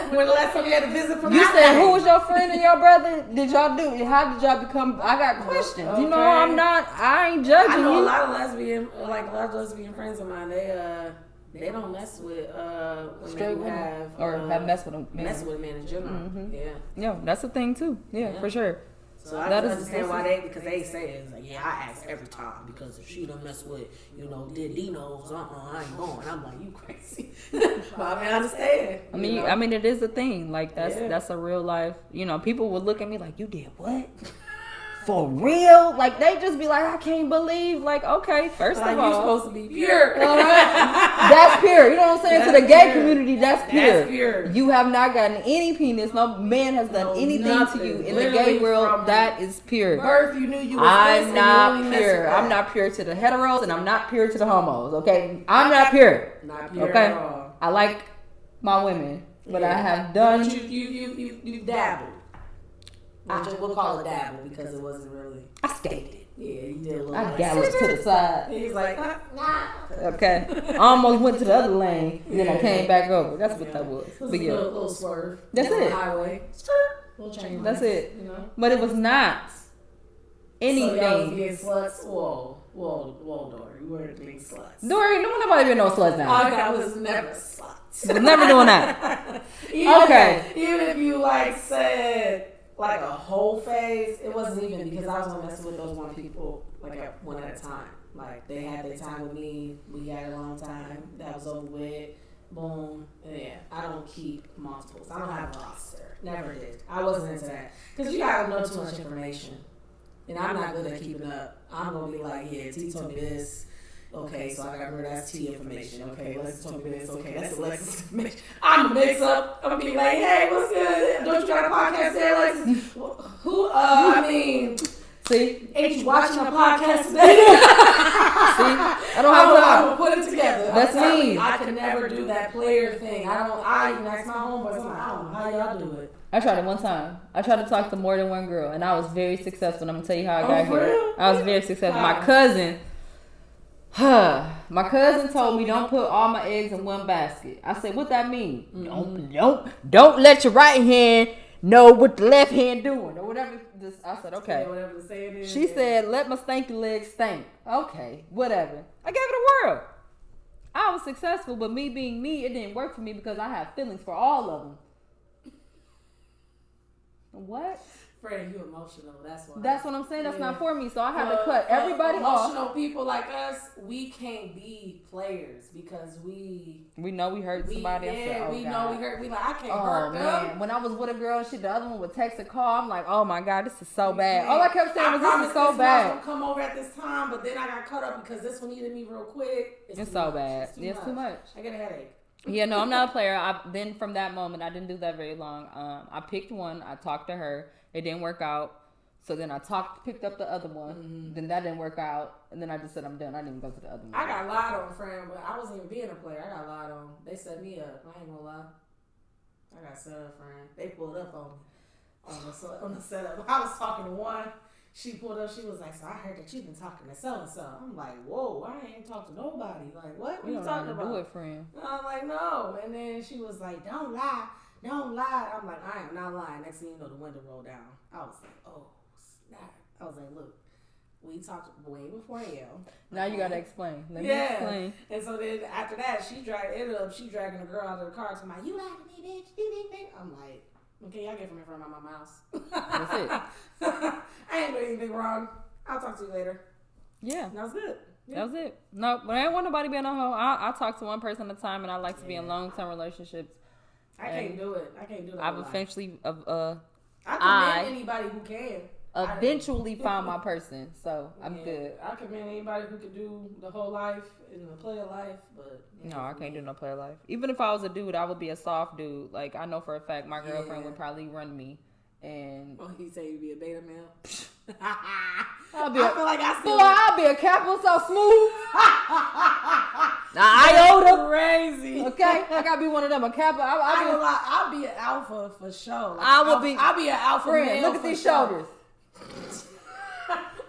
When the last time you had a visit from you said who was your friend and your brother? Did y'all do? How did y'all become? I got questions. Okay. You know, I ain't judging you. I know a lot of lesbian friends of mine. They don't mess with straight women have messed with them. Mess with men in general. Mm-hmm. Yeah, that's a thing too. Yeah, for sure. So I understand why because they say it's like, I ask every time because if she don't mess with, Dino's, I ain't going. I'm like, you crazy. But I understand. I mean, it is a thing. Like that's a real life. You know, people would look at me like, you did what? For real? Like they just be like, I can't believe. Like, okay, first of all, you're supposed to be pure. All right? That's pure. You know what I'm saying? To the gay community, that's pure. That's pure. You have not gotten any penis. No man has done anything to you in the gay world. That is pure. Birth, you knew you was I'm not pure. I'm not pure to the heteros, and I'm not pure to the homos. Okay, I'm not pure. Not pure okay, at all. I like my women, but I have done. But you dabbled. We'll call it dabble because it wasn't really. I skated. Yeah, you did a little. I dabbled to the side. He's like, nah. Okay. I almost went to the other lane, and then I came back over. That's what that was. But yeah, little swerve. That's it. Highway. Little change. That's it. You know? But it was not anything. So y'all was being sluts. Whoa, Dory. You weren't being sluts. Dory, nobody been no sluts now. I was never sluts. Was never doing that. Even if you said. Like a whole phase, it wasn't even because I was only messing with those one people one at a time. Like they had their time with me, we had a long time. That was over with. Boom. Yeah, I don't keep multiples. I don't have a roster. Never did. I wasn't into that because you gotta know too much information, and I'm not good at keeping up. I'm gonna be like, yeah, T told me this. Okay, so I got rid of that's T information. Okay, Alexis told me this. Okay, that's Alexis information. I'm gonna mix up. I'm gonna be like, hey, what's good? Don't you got a podcast today, Alexis? Who? See? Ain't you watching a podcast today? See? I don't have time. I'm gonna put it together. That's me. I can never do that player thing. I even ask my homeboys, I'm like, I don't know how y'all do it. I tried it one time. I tried to talk to more than one girl, and I was very successful. And I'm gonna tell you how I got here. Real? I was very successful. My cousin told me don't put all my eggs in one basket. I said, what that mean? Mm-hmm. Don't let your right hand know what the left hand doing or whatever. I said, okay. Yeah, whatever the saying is. She said, let my stanky legs stink. Okay, whatever. I gave it a whirl. I was successful, but me being me, it didn't work for me because I have feelings for all of them. What? Fred, you emotional. That's why. That's what I'm saying. That's not for me. So I have to cut everybody off. Emotional people like us, we can't be players because we know we hurt somebody. We know we hurt. We like I can't hurt them. When I was with a girl and the other one would text or call, I'm like, oh my God, this is so bad. All I kept saying was this is so bad. Don't come over at this time, but then I got cut up because this one needed me real quick. It's so bad. It's too much. I get a headache. Yeah, no, I'm not a player. Then from that moment, I didn't do that very long. I picked one. I talked to her. It didn't work out. So then I picked up the other one. Mm-hmm. Then that didn't work out. And then I just said, I'm done. I didn't go to the other one. I got lied on, friend, but I wasn't even being a player. I got lied on. They set me up. I ain't gonna lie. I got set up, friend. They pulled up on me on the setup. I was talking to one. She pulled up. She was like, so I heard that you've been talking to so-and-so. I'm like, whoa, I ain't talked to nobody. Like, what? What you talking about? Do it, friend. I'm like, no. And then she was like, don't lie. Don't lie. I'm like, I am not lying. Next thing you know, the window rolled down. I was like, oh, snap. I was like, look, we talked way before hell. Now you got to explain. Let me explain. And so then after that, she dragging the girl out of the car. So I'm like, you lied to me, bitch. Ding, ding, ding. I'm like, okay, y'all get from in front of my mouse. That's it. I ain't doing anything wrong. I'll talk to you later. Yeah. That was good. That was it. No, but I ain't want nobody being a hoe. I talk to one person at a time, and I like to be in long-term relationships. I can't do it. I can't do that. I've eventually, I commend anybody who can. Eventually found my person, so I'm good. I commend anybody who can do the whole life and the player life, but no, I can't do no player life. Even if I was a dude, I would be a soft dude. Like I know for a fact, my girlfriend would probably run me. And he say you'd be a beta male. I'll be a Kappa, so smooth. Iota, crazy. Okay, I gotta be one of them. A Kappa. I'll be an alpha for sure. Like, I'll be an alpha man. Look at these shoulders.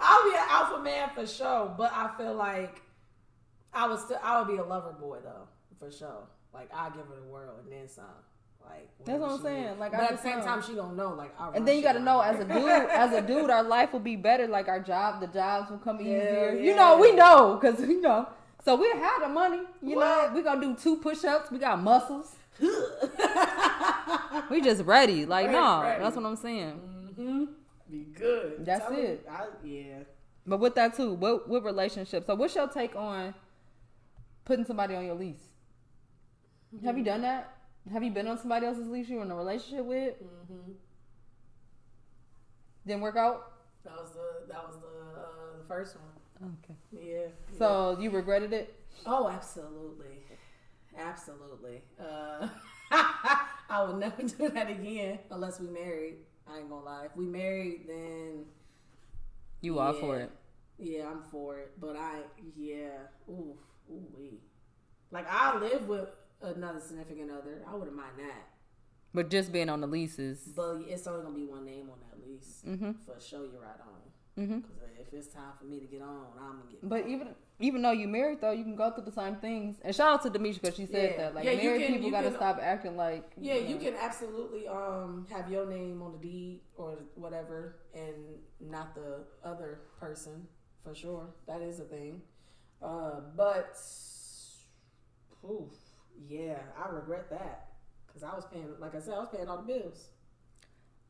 I'll be an alpha man for sure, but I feel like I would be a lover boy though, for sure. Like I give her the world and then some. Like that's what I'm saying. Like, but at the same time, she don't know. Like, and then you got to know, as a dude, our life will be better. Like the jobs will come easier. You know, we know because So we have the money. You know, we gonna do 2 push-ups. We got muscles. We just ready. Like that's what I'm saying. Mm-hmm. Be good. That's it. But with that too, what relationship? So what's your take on putting somebody on your lease? Mm-hmm. Have you done that? Have you been on somebody else's lease you were in a relationship with? Mm-hmm. Didn't work out? That was the first one. Okay. Yeah. So you regretted it? Oh, absolutely. Absolutely. I would never do that again unless we married. I ain't gonna lie. If we married, then you all for it. Yeah, I'm for it. But ooh-wee. Like I live with another significant other, I wouldn't mind that. But just being on the leases. But it's only gonna be one name on that lease. Mm-hmm. For sure, you're right on. Because if it's time for me to get on, I'm gonna get. But even though you married though, you can go through the same things. And shout out to Demetria because she said that. Like married people gotta stop acting like. Yeah, you can absolutely have your name on the deed or whatever, and not the other person for sure. That is a thing. But. Oof. Yeah, I regret that because I was paying, like I said, I was paying all the bills.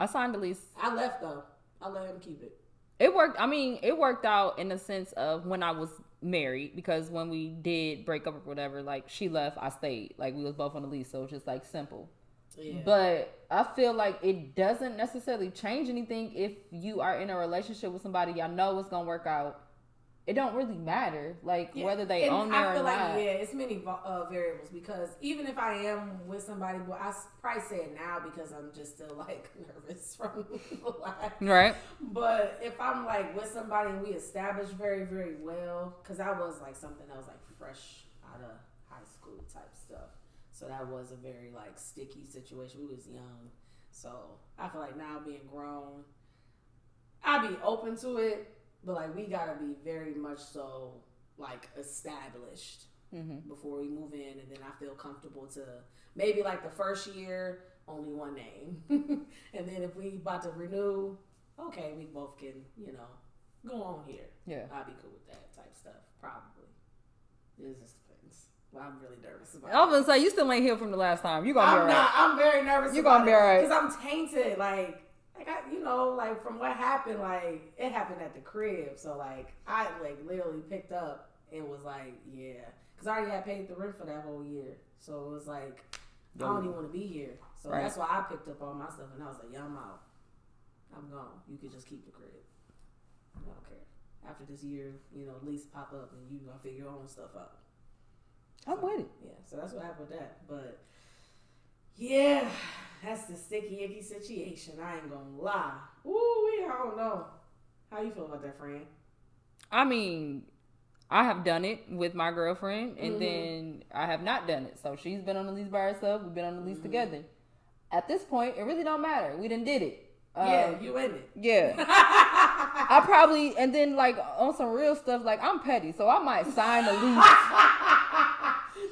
I signed the lease. I left though. I let him keep it. It worked. I mean, it worked out in the sense of when I was married because when we did break up or whatever, like she left, I stayed. Like we was both on the lease, so it was just like simple. Yeah. But I feel like it doesn't necessarily change anything if you are in a relationship with somebody y'all know it's gonna work out. It don't really matter, like whether they own there or not. I feel like it's many variables because even if I am with somebody, well, I probably say it now because I'm just still like nervous from the life. Right. But if I'm like with somebody and we establish very, very well, because I was like something that was like fresh out of high school type stuff, so that was a very like sticky situation. We was young, so I feel like now being grown, I'd be open to it. But, like, we got to be very much so, like, established before we move in. And then I feel comfortable to maybe, like, the first year, only one name. And then if we about to renew, okay, we both can, go on here. Yeah. I'd be cool with that type stuff, probably. It just depends. Well, I'm really nervous about it. I was going to say, you still ain't healed from the last time. You're going to be all right. I'm very nervous You're going to be all right. Because I'm tainted, like from what happened, like, it happened at the crib. So, like, I, like, literally picked up and was like, yeah. Because I already had paid the rent for that whole year. So, it was like, I don't even want to be here. So, that's why I picked up all my stuff. And I was like, yeah, I'm out. I'm gone. You can just keep the crib. I don't care. After this year, at least pop up and you gonna figure your own stuff out. I'm with it. Yeah, so that's what happened with that. But, yeah, that's the sticky, icky situation. I ain't gonna lie. Ooh, I don't know. How you feel about that, friend? I mean, I have done it with my girlfriend, and then I have not done it. So she's been on the lease by herself. We've been on the lease together. At this point, it really don't matter. We done did it. Yeah, you in it. Yeah. I probably, and then like on some real stuff, like I'm petty, so I might sign a lease.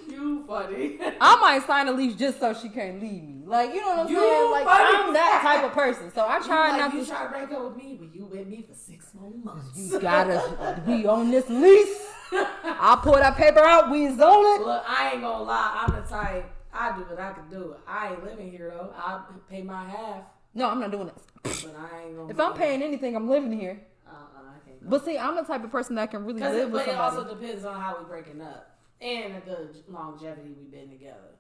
You funny. I might sign a lease just so she can't leave me. Like, you know what I'm saying? Like, funny. I'm that type of person. So I try not to. You try to break up with me, but you with me for 6 more months. You gotta be on this lease. I'll pull that paper out. We is on it. Look, I ain't gonna lie. I'm the type. I do what I can do. I ain't living here though. I pay my half. No, I'm not doing this. But I ain't gonna. If I'm paying anything, I'm living here. I can't But see, I'm the type of person that can really live with somebody. But it also depends on how we breaking up and the longevity we've been together.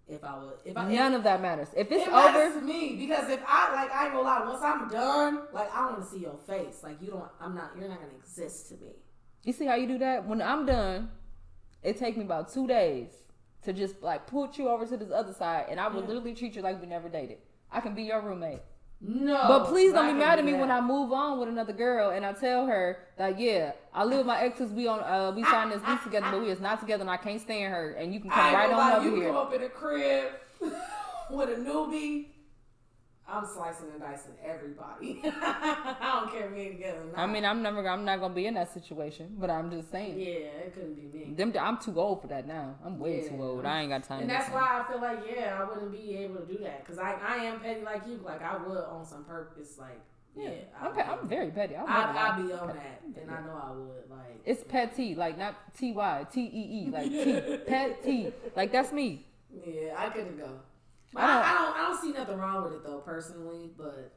None of that matters. If it's it over, matters to me because if I ain't gonna lie, once I'm done, like I want to see your face. Like you're not gonna exist to me. You see how you do that? When I'm done, it take me about 2 days to just like put you over to this other side, and I will literally treat you like we never dated. I can be your roommate. No, but please don't be mad at me when I move on with another girl and I tell her that I live with my exes. We signed this lease together, but we is not together, and I can't stand her. And you can come right on over here. You come up in a crib with a newbie. I'm slicing and dicing everybody. I don't care if we ain't together. I mean, I'm not gonna be in that situation, but I'm just saying. Yeah, it couldn't be me. I'm too old for that now. I'm way too old. I ain't got time. And that's why I feel like I wouldn't be able to do that because I am petty like you. Like I would on some purpose. Like I'm very petty. I'll be on that, and I know I would. Like it's petty, like not TYTEE, like petty. Like that's me. Yeah, I couldn't go. I don't see nothing wrong with it though, personally, but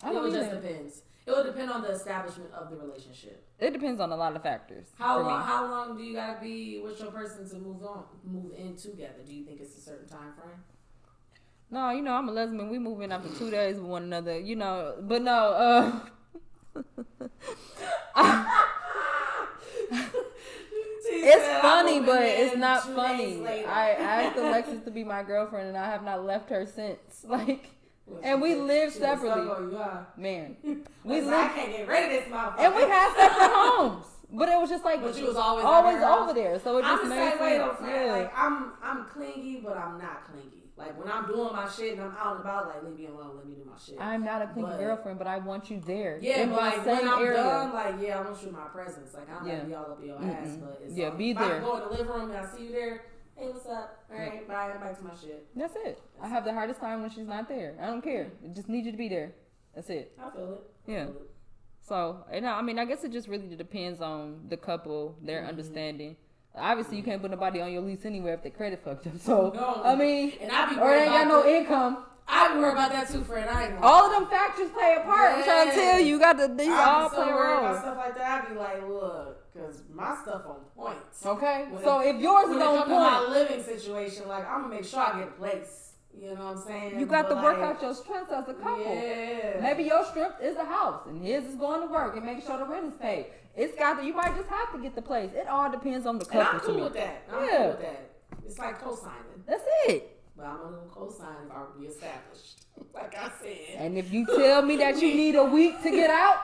it just depends. It would depend on the establishment of the relationship. It depends on a lot of factors. How long do you gotta be with your person to move in together? Do you think it's a certain time frame? No, I'm a lesbian. We move in after 2 days with one another, but no, it's funny, but it's not funny. I asked Alexis to be my girlfriend, and I have not left her since. And we live separately. Man, I can't get rid of this motherfucker. And we had separate homes, but it was just like, but you was always over there. So it just made sense. Like I'm clingy, but I'm not clingy. Like when I'm doing my shit and I'm out and about, like leave me alone, let me do my shit. I'm not a clingy girlfriend, but I want you there. Yeah, in but my like same when I'm area. done, I want you in my presence. Like I'm gonna be all up your ass, but it's be there. If I go in the living room and I see you there, hey, what's up? All right, bye. I'm back to my shit. That's it. I have the hardest time when she's not there. I don't care. I just need you to be there. That's it. I feel it. Yeah. So, I guess it just really depends on the couple, their understanding. Obviously, you can't put nobody on your lease anywhere if their credit fucked up. So, and I be or they ain't got no income. I be worried about that too, friend. All of them factors play a part. I'm trying to tell you, these all play a role. About stuff like that, I be like, look, because my stuff on point. Okay, so if yours is on point, my living situation, like I'm gonna make sure I get a place. You know what I'm saying? You got to work out your strengths as a couple. Yeah. Maybe your strength is the house, and his is going to work and making sure the rent is paid. You might just have to get the place. It all depends on the couple. And I'm cool with that. I'm cool with that. It's like co-signing. That's it. But I'm only gonna co-sign if I be established. Like I said. And if you tell me that you need a week to get out,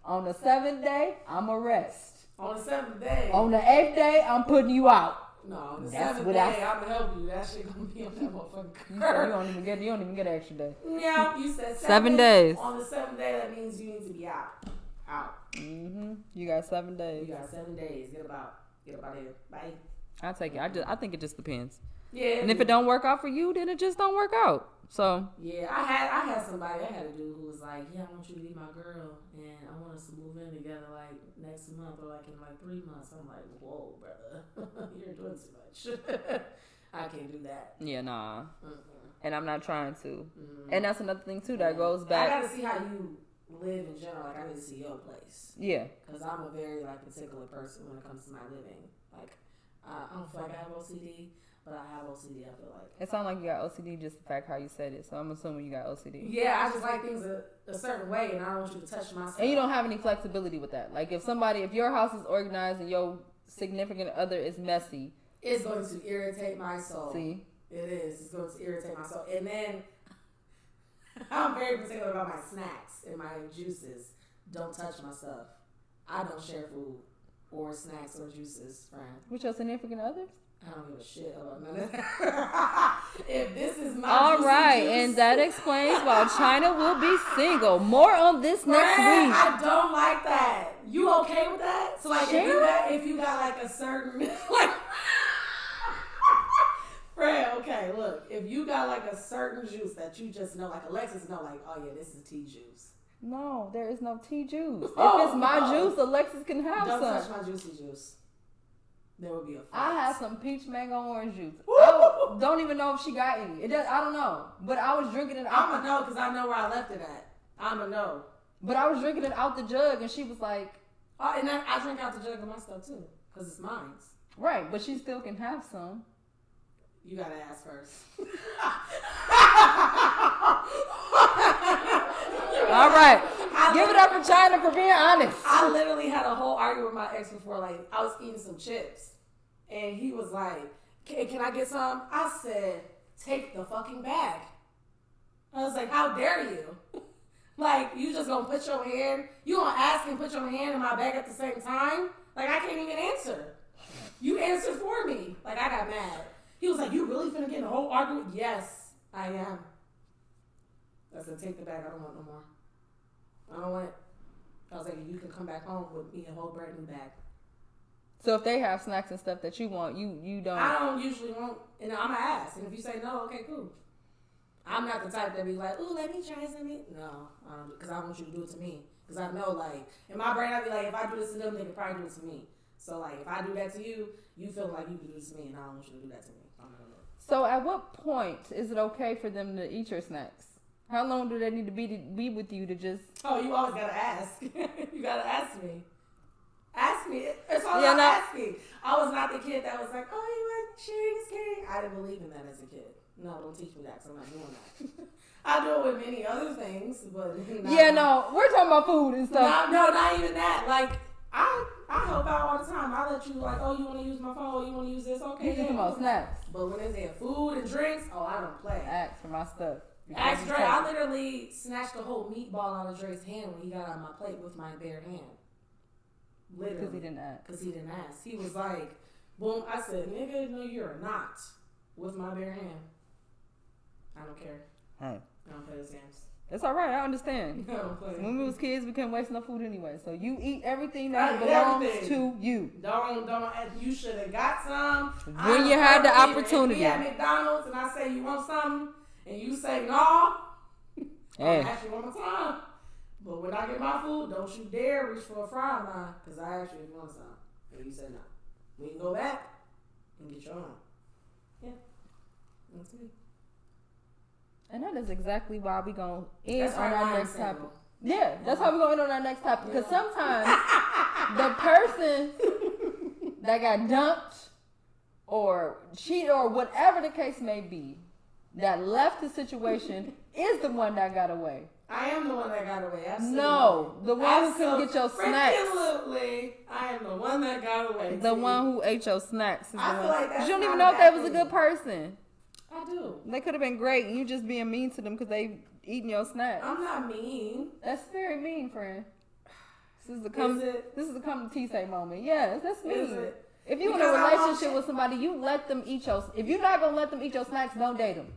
on the 7th day, I'm arrest. On the 7th day. On the 8th day, I'm putting you out. No, on the 7th day, I'm gonna help you. That shit gonna be on that motherfucker. You don't even get an extra day. Yeah, you said 7 days. On the 7th day, that means you need to be out. You got 7 days. You got 7 days. Get about here. Bye. I'll take it. I think it just depends. Yeah. And if it don't work out for you, then it just don't work out. So yeah, I had somebody, I had a dude who was like, yeah, I want you to be my girl, and I want us to move in together like next month or like in like 3 months. I'm like, whoa, brother, you're doing too much. I can't do that. Yeah, nah. And I'm not trying to. And that's another thing too that goes back. I gotta see how you live in general. Like I need to see your place. Yeah. Because I'm a very like particular person when it comes to my living. Like I don't feel like I have OCD. But I have OCD, I feel like. It sounds like you got OCD just the fact how you said it. So I'm assuming you got OCD. Yeah, I just like things a certain way, and I don't want you to touch my stuff. And you don't have any flexibility with that. Like if your house is organized and your significant other is messy, it's going to irritate my soul. See? It is. It's going to irritate my soul. And then I'm very particular about my snacks and my juices. Don't touch my stuff. I don't share food or snacks or juices, friend. With your significant others? I don't give a shit about none of that. If this is my all right, and that explains why China will be single. More on this next week. I don't like that. You okay with that? So like, if you got like a certain like, Fred, okay, look, if you got like a certain juice that you just know, like Alexis know, like, oh yeah, this is tea juice. No, there is no tea juice. If it's my juice, Alexis can have some. Don't touch my juicy juice. There would be a fight. I have some peach mango orange juice. Don't even know if she got any. I don't know. But I was drinking it. I'm going to know because I know where I left it at. I'm going to know. But I was drinking it out the jug, and she was like, oh, and I drink out the jug of my stuff too, because it's mine. Right, but she still can have some. You gotta ask first. All right. Give it up for China for being honest. I literally had a whole argument with my ex before. Like, I was eating some chips, and he was like, can I get some? I said, take the fucking bag. I was like, how dare you? Like, you just gonna put your hand, you gonna ask and put your hand in my bag at the same time? Like, I can't even answer. You answered for me. Like, I got mad. He was like, you really finna get in a whole argument? Yes, I am. I said, take the bag. I don't want no more. I don't want it. I was like, you can come back home with me a whole brand new bag. So if they have snacks and stuff that you want, you don't. I don't usually want, and I'm gonna ask. And if you say no, okay, cool. I'm not the type that be like, ooh, let me try something. No, because I want you to do it to me. Because I know, like, in my brain, I'd be like, if I do this to them, they could probably do it to me. So, like, if I do that to you, you feel like you can do this to me, and I don't want you to do that to me. I'm not gonna do it. So at what point is it okay for them to eat your snacks? How long do they need to be with you to just... Oh, you always gotta ask. You gotta ask me. Ask me. It's all about asking. I was not the kid that was like, oh, you want sharing is caring. I didn't believe in that as a kid. No, don't teach me that, because I'm not doing that. I do it with many other things, but... no, we're talking about food and stuff. No, not even that. Like, I help out all the time. I let you, like, oh, you want to use my phone? Oh, you want to use this? Okay, you just about snacks. But when it's in food and drinks, oh, I don't play. Ask for my stuff. Ask Dre. I literally snatched a whole meatball out of Dre's hand when he got on my plate with my bare hand. Literally. Because he didn't ask. Because he didn't ask. He was like, boom. I said, nigga, no, you're not. With my bare hand. I don't care. Hey. I don't play those games. It's all right. I understand. I don't play. When we was kids, we couldn't waste no food anyway. So you eat everything that belongs to you. Don't. You should have got some. When you had the opportunity. If we at McDonald's and I say you want something and you say no, hey. I ask you one more time. But when I get my food, don't you dare reach for a fry of mine because I asked you if you want some and you said no. We can go back and get your own. Yeah, that's me. And that is exactly why we gonna end on our next topic. Single. Yeah, that's how we're gonna end on our next topic. Because sometimes the person that got dumped or cheated or whatever the case may be, that left the situation is the one that got away. I am the one that got away. Absolutely. No, the one who couldn't get your snacks. Absolutely, I am the one that got away. The one who ate your snacks is the I one. feel like that's you don't even not know if they was a thing. good person. I do. They could have been great, and you just being mean to them because they eating your snacks. I'm not mean. That's very mean, friend. This is the come to T-say moment. Yes, that's mean. If you in a relationship with somebody, you let them eat your. If you're not gonna let them eat your snacks, don't date them.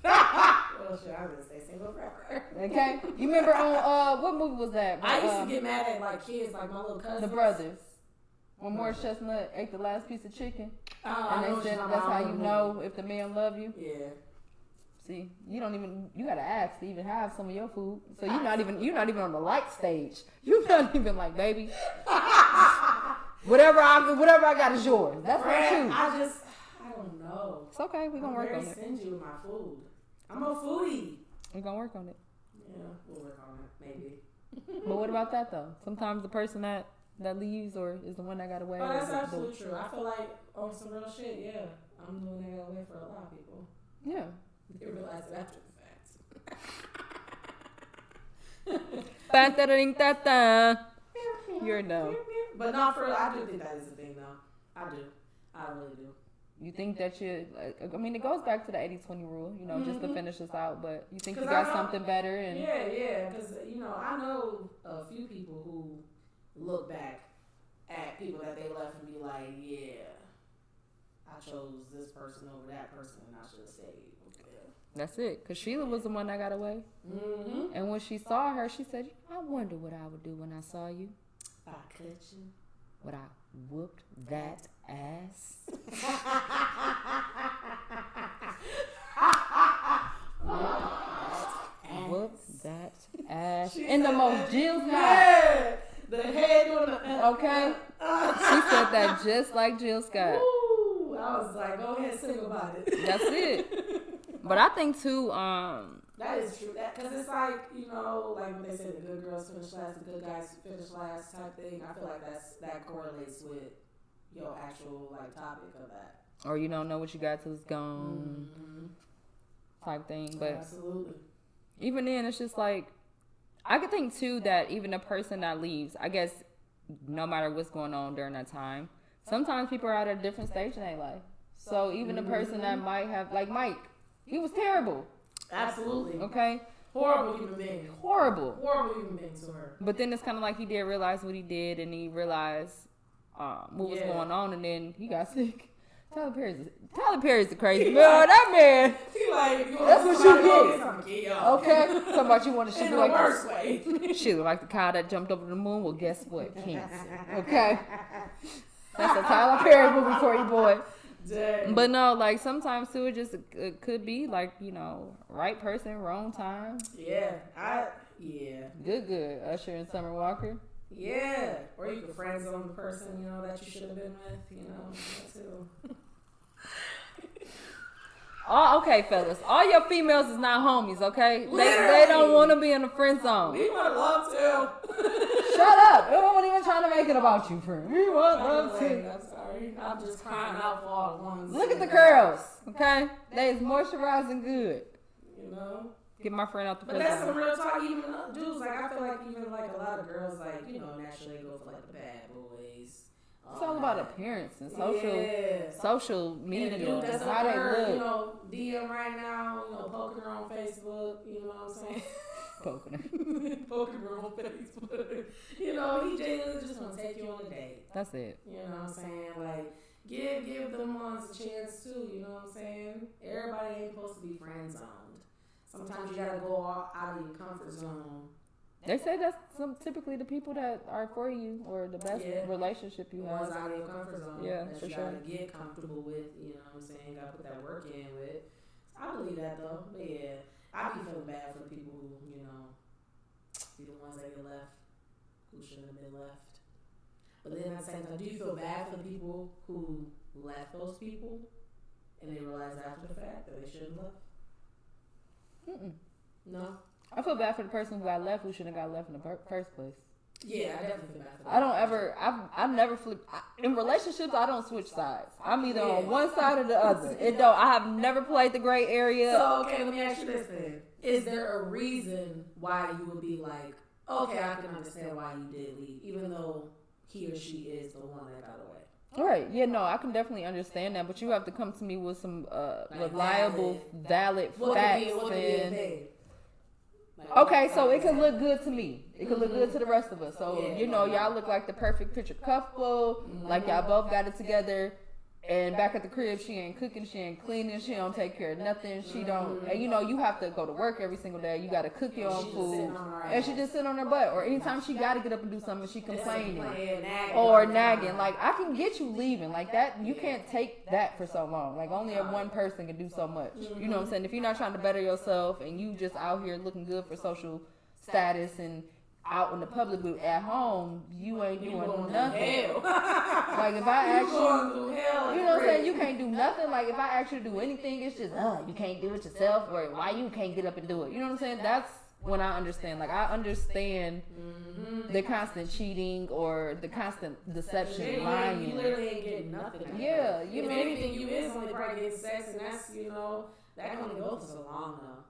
Well, shit, I'm gonna stay single forever. Okay. You remember on what movie was that? I used to get mad at like kids, like my little cousins. The Brothers. When Morris Chestnut ate the last piece of chicken, and they said that's how you know if the man love you. Yeah. See, you gotta ask to even have some of your food. So you're not even on the like stage. You're not even like, baby, whatever I got is yours. That's what you. I don't know. It's okay. We're gonna work on it. I'm very stingy with my food. I'm a foodie. We're gonna work on it. Yeah, we'll work on it, maybe. But what about that though? Sometimes the person that leaves or is the one that got away. Oh, that's absolutely true. I feel like on some real shit, yeah. I'm the one that got away for a lot of people. Yeah. They realize it after the fact. You're no. But not for real. I do think that is the thing though. I do. I really do. You think that it goes back to the 80-20 rule, just to finish us out, but you think you got something better? And yeah, because, I know a few people who look back at people that they left and be like, yeah, I chose this person over that person and I should have stayed. Yeah. That's it, because Sheila was the one that got away. Mm-hmm. And when she saw her, she said, I wonder what I would do when I saw you. If I could you. Would I whooped that ass? Whoop that ass. In the most Jill Scott. Yeah. The head on the... Okay? She said that just like Jill Scott. Ooh, I was like, go ahead, sing about it. That's it. But I think too, that's That is true. Because it's like, you know, like when they say the good girls finish last, the good guys finish last type thing. I feel like that correlates with your actual like topic of that. Or you don't know what you got till it's gone, type thing. But absolutely, even then, it's just like I could think too that even a person that leaves, I guess, no matter what's going on during that time, sometimes people are at a different stage in their life. So even a person that might have, like Mike, he was terrible. Absolutely. Okay. Horrible human being. Horrible human being to her. But then it's kind of like he did realize what he did, and he realized what was going on, and then he got sick. Tyler Perry's the crazy man. That man. He like, that's what you get. Okay. Talking about you want to shoot in like the worst way. Shit, like the cow that jumped over the moon. Well, guess what? Cancer. Okay. That's a Tyler Perry movie for you, boy. Dang. But no, like sometimes too, it could be like, you know, right person, wrong time. Yeah. Good. Usher and Summer Walker. Yeah. Or you could friend zone the person, you know, that you should have been with, you know, that too. Oh, okay, fellas. All your females is not homies, okay? They don't want to be in the friend zone. We would love to. Shut up. We weren't even trying to make it about you, friend. We would love to. I'm sorry. I'm just crying out for all the ones. Look at the curls, okay? They is moisturizing good. You know? Get my friend out the But that's some real talk. Even dudes, like, I feel like even like a lot of girls, like, you know, naturally go for like the bad boys. It's all about appearance and social media. And that's how they look. You know, DM right now, you know, poking her on Facebook, you know what I'm saying? Poking her on Facebook. You know, he genuinely just want to take you on a date. That's it. You know what I'm saying? Like, give them ones a chance too, you know what I'm saying? Everybody ain't supposed to be friend zoned. Sometimes you gotta go out of your comfort zone. They say that's typically the people that are for you or the best relationship you have. Ones out of your comfort zone. Yeah, that for you sure. gotta get comfortable with, you know what I'm saying? Gotta put that work in with. I believe that though. But yeah, I be feeling bad for the people who, you know, be the ones that get left, who shouldn't have been left. But then at the same time, do you feel bad for the people who left those people and they realize after the fact that they shouldn't have left? No. I feel bad for the person who got left who shouldn't have got left in the first place. Yeah, I definitely feel bad for that. I don't ever, I've never flipped. In relationships, I don't switch sides. I'm either on one side or the other. I have never played the gray area. So, okay, let me ask you this then. Is there a reason why you would be like, okay, I can understand why you did leave, even though he or she is the one that got away? Right. Yeah, no, I can definitely understand that, but you have to come to me with some reliable, valid facts. What could be a thing? Okay, so it could look good to me. It could look good to the rest of us. So, y'all look like the perfect picture couple. Like, y'all both got it together. And back at the crib, she ain't cooking, she ain't cleaning, she don't take care of nothing. She don't, and you have to go to work every single day. You got to cook your own food. And she just sit on her butt. Or anytime she got to get up and do something, she complaining. Or nagging. Like, I can get you leaving. Like, that, you can't take that for so long. Like, only one person can do so much. You know what I'm saying? If you're not trying to better yourself and you just out here looking good for social status and out in the public, but at home, you ain't doing nothing. Like, if I ask you, you know what I'm saying? You can't do nothing. Like, if I ask you to do anything, it's just, you can't do it yourself, or why you can't get up and do it. You know what I'm saying? That's when I understand. Like, I understand the constant cheating or the constant deception, lying. You literally ain't getting nothing. Yeah. If anything, you is only probably getting sex, and that's, that can only go for so long, though.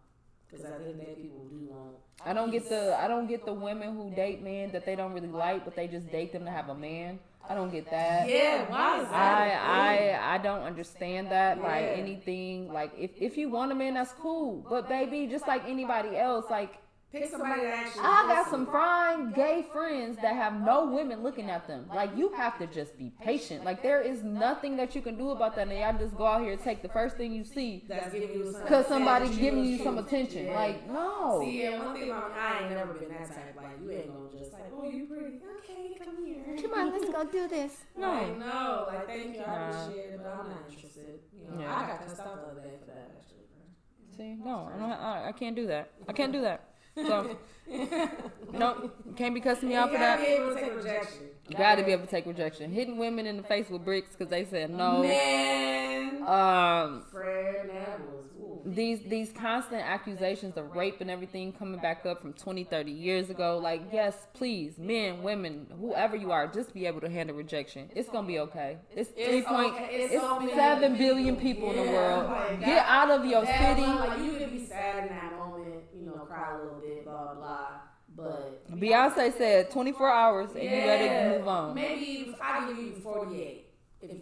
Because at the end of the day, people do want. I don't get the women who date men that they don't really like, but they just date them to have a man. I don't get that. Yeah, why is that? I don't understand that. Like, anything, like, if you want a man, that's cool. But baby, just like anybody else, like, pick somebody that actually. I got some fine gay friends that have no women looking at them. Like, you have to just be patient. Like, there is nothing that you can do about that. And y'all just go out here and take the first thing you see that's giving you because somebody's giving you some attention. Yeah. Like, no. See, yeah, one thing about me, I ain't never been that type. Like, you ain't gonna just like, oh, you pretty. Okay, come here. Come on, let's go do this. No. I know. Like, thank you. I appreciate it, but I'm not interested. I got cussed out the other day for that, actually. See, no, I can't do that. I can't do that. So, nope, you can't be cussing me out for that. You gotta be able to take rejection. You gotta be able to take rejection. Hitting women in the face with bricks because they said no. Man. Fred Nables. these constant accusations of rape and everything coming back up from 20, 30 years ago. Like, yes, please, men, women, whoever you are, just be able to handle rejection. It's gonna be okay. It's 7 billion people in the world. Get out of your city. Like, you can be sad in that moment, cry a little bit, blah blah. But Beyonce said 24 hours and you ready to move on. Maybe I give you 48.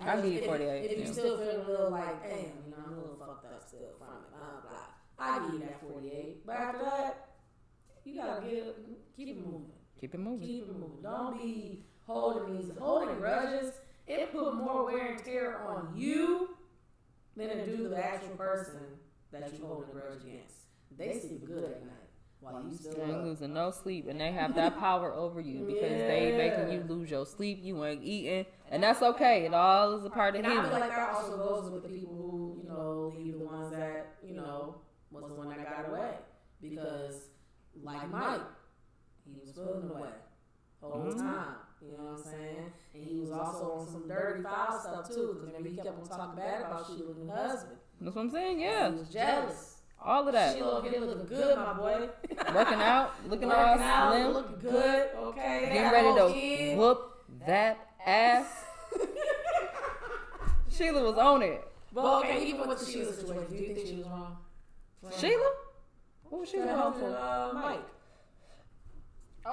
I give you 48. If you still feel a little like, damn, I'm a little fucked up still from it, blah blah. I give you that 48. But after that, you gotta keep it moving. Keep it moving. Don't be holding grudges. It put more wear and tear on you than it do the actual person that you hold a grudge against. They sleep good at night. While you still ain't losing no sleep, and they have that power over you because they making you lose your sleep. You ain't eating, and that's okay. It all is a part of healing. I feel like that also goes with the people who leave the ones that was the one that got away, because like Mike, he was feeling the way the whole time. You know what I'm saying? And he was also on some dirty foul stuff too, because maybe he kept on talking bad about Sheila and her husband. That's what I'm saying. Yeah, he was jealous. All of that. Sheila here looking good, my boy. Working out, looking all slim, looking good. Okay, getting ready to whoop that ass. Sheila was on it. But okay, even with the Sheila situation, do you think she was wrong? Sheila? What was Sheila wrong for? Mike.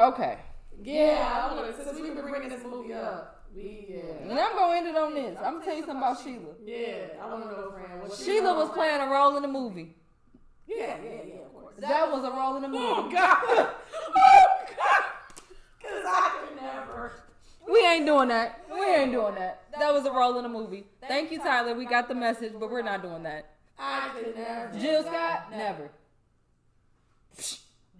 Okay. Yeah, since we've been bringing this movie up, and I'm gonna end it on this. I'm gonna tell you something about Sheila. Yeah, I want to know, friend. Sheila was playing a role in the movie. Yeah, of course. That was a role in the movie. Oh, God. Because I could never. We ain't doing that. That was a role in the movie. Thank you, Tyler. We got the message, but we're not doing that. I could never. Jill Scott? Never.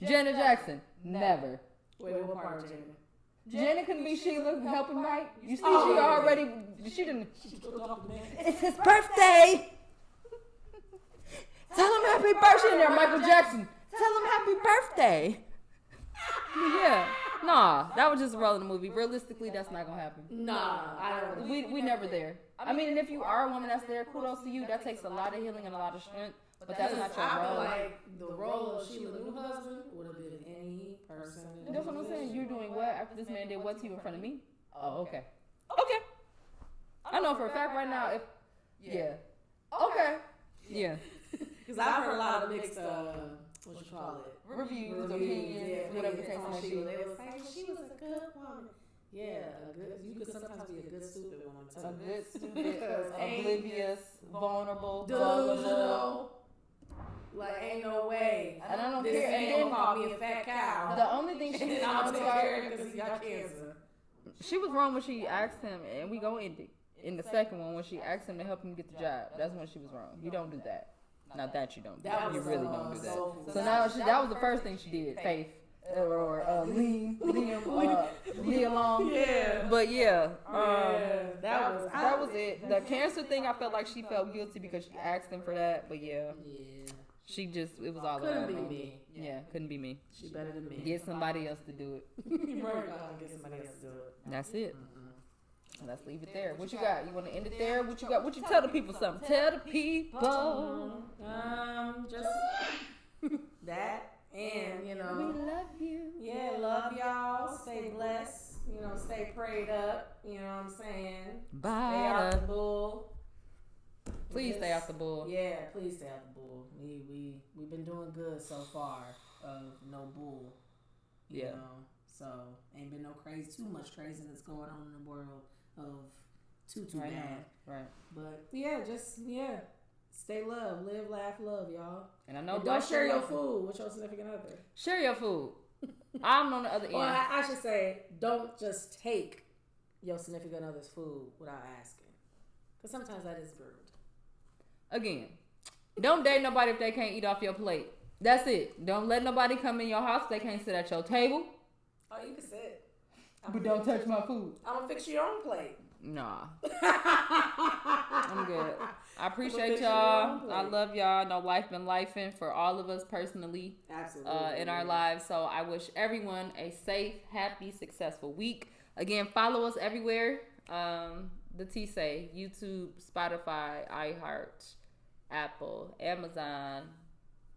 Janet Jackson? Never. Wait, what part of Janet? Janet couldn't be Sheila helping Mike. You see, she already. She didn't. It's his birthday. Tell him happy birthday in there, Michael Jackson. Tell him happy birthday. Yeah. Nah, that was just a role in the movie. Realistically, that's not gonna happen. Nah, I don't. We never there. I mean, and if you are a woman that's there, kudos to you. That takes a lot of healing and a lot of strength. But that's not your role. I feel like the role of Sheila's new husband would have been any person. That's what I'm saying. You're doing what after this man did what to you in front of me? Oh, okay. Okay. I know for a fact right now if. Yeah. Okay. Yeah. Because I've heard a lot of mixed, what you call it? Reviews, opinions, whatever the case may be. They were saying she was a good woman. Yeah, you could sometimes be a good stupid woman too. A good stupid, oblivious, vulnerable, delusional. Like, ain't no way. And I don't this care. man gonna call me a fat cow. The only thing she did I'm gonna take care of it because he got cancer. She was wrong when she asked him, and we gonna end it. In the second one, when she asked him to help him get the job, that's when she was wrong. You don't do that. Not that you don't do that. You really don't do that. So now that was the first thing she did, Faith. Or leave alone. Yeah. But yeah, that was it. The cancer thing, I felt like she felt guilty because she asked him for that. But yeah. She just, it was all couldn't be me. Yeah, couldn't be me. She better than me. Get somebody else to do it. Get somebody else to do it. That's it. Let's leave it there. What you got? You want to end it there? What you got? What you tell the people something? Tell the people. Just that. And, we love you. Yeah, love y'all. Stay blessed. Stay prayed up. You know what I'm saying? Bye. Stay out the bull. Please stay out the bull. Yeah, please stay out the bull. We've been doing good so far of no bull. You know? So ain't been too much craziness going on in the world of too right bad. Now. Right. But stay love, live, laugh, love, y'all. And I know don't share your food with your significant other. Share your food. I'm on the other end. Well, I should say, don't just take your significant other's food without asking, because sometimes that is rude. Again, don't date nobody if they can't eat off your plate. That's it. Don't let nobody come in your house if they can't sit at your table. Oh, you can sit. But don't touch my food. I'm going to fix your own plate. Nah. I'm good. I appreciate y'all. I love y'all. No, life been lifing for all of us personally. Absolutely. In our lives. So I wish everyone a safe, happy, successful week. Again, follow us everywhere. The T-Say, YouTube, Spotify, iHeart, Apple, Amazon,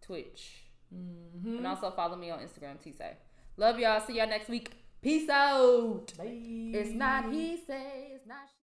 Twitch. Mm-hmm. And also follow me on Instagram, T-Say. Love y'all. See y'all next week. Peace out. Bye. It's not he say, it's not she.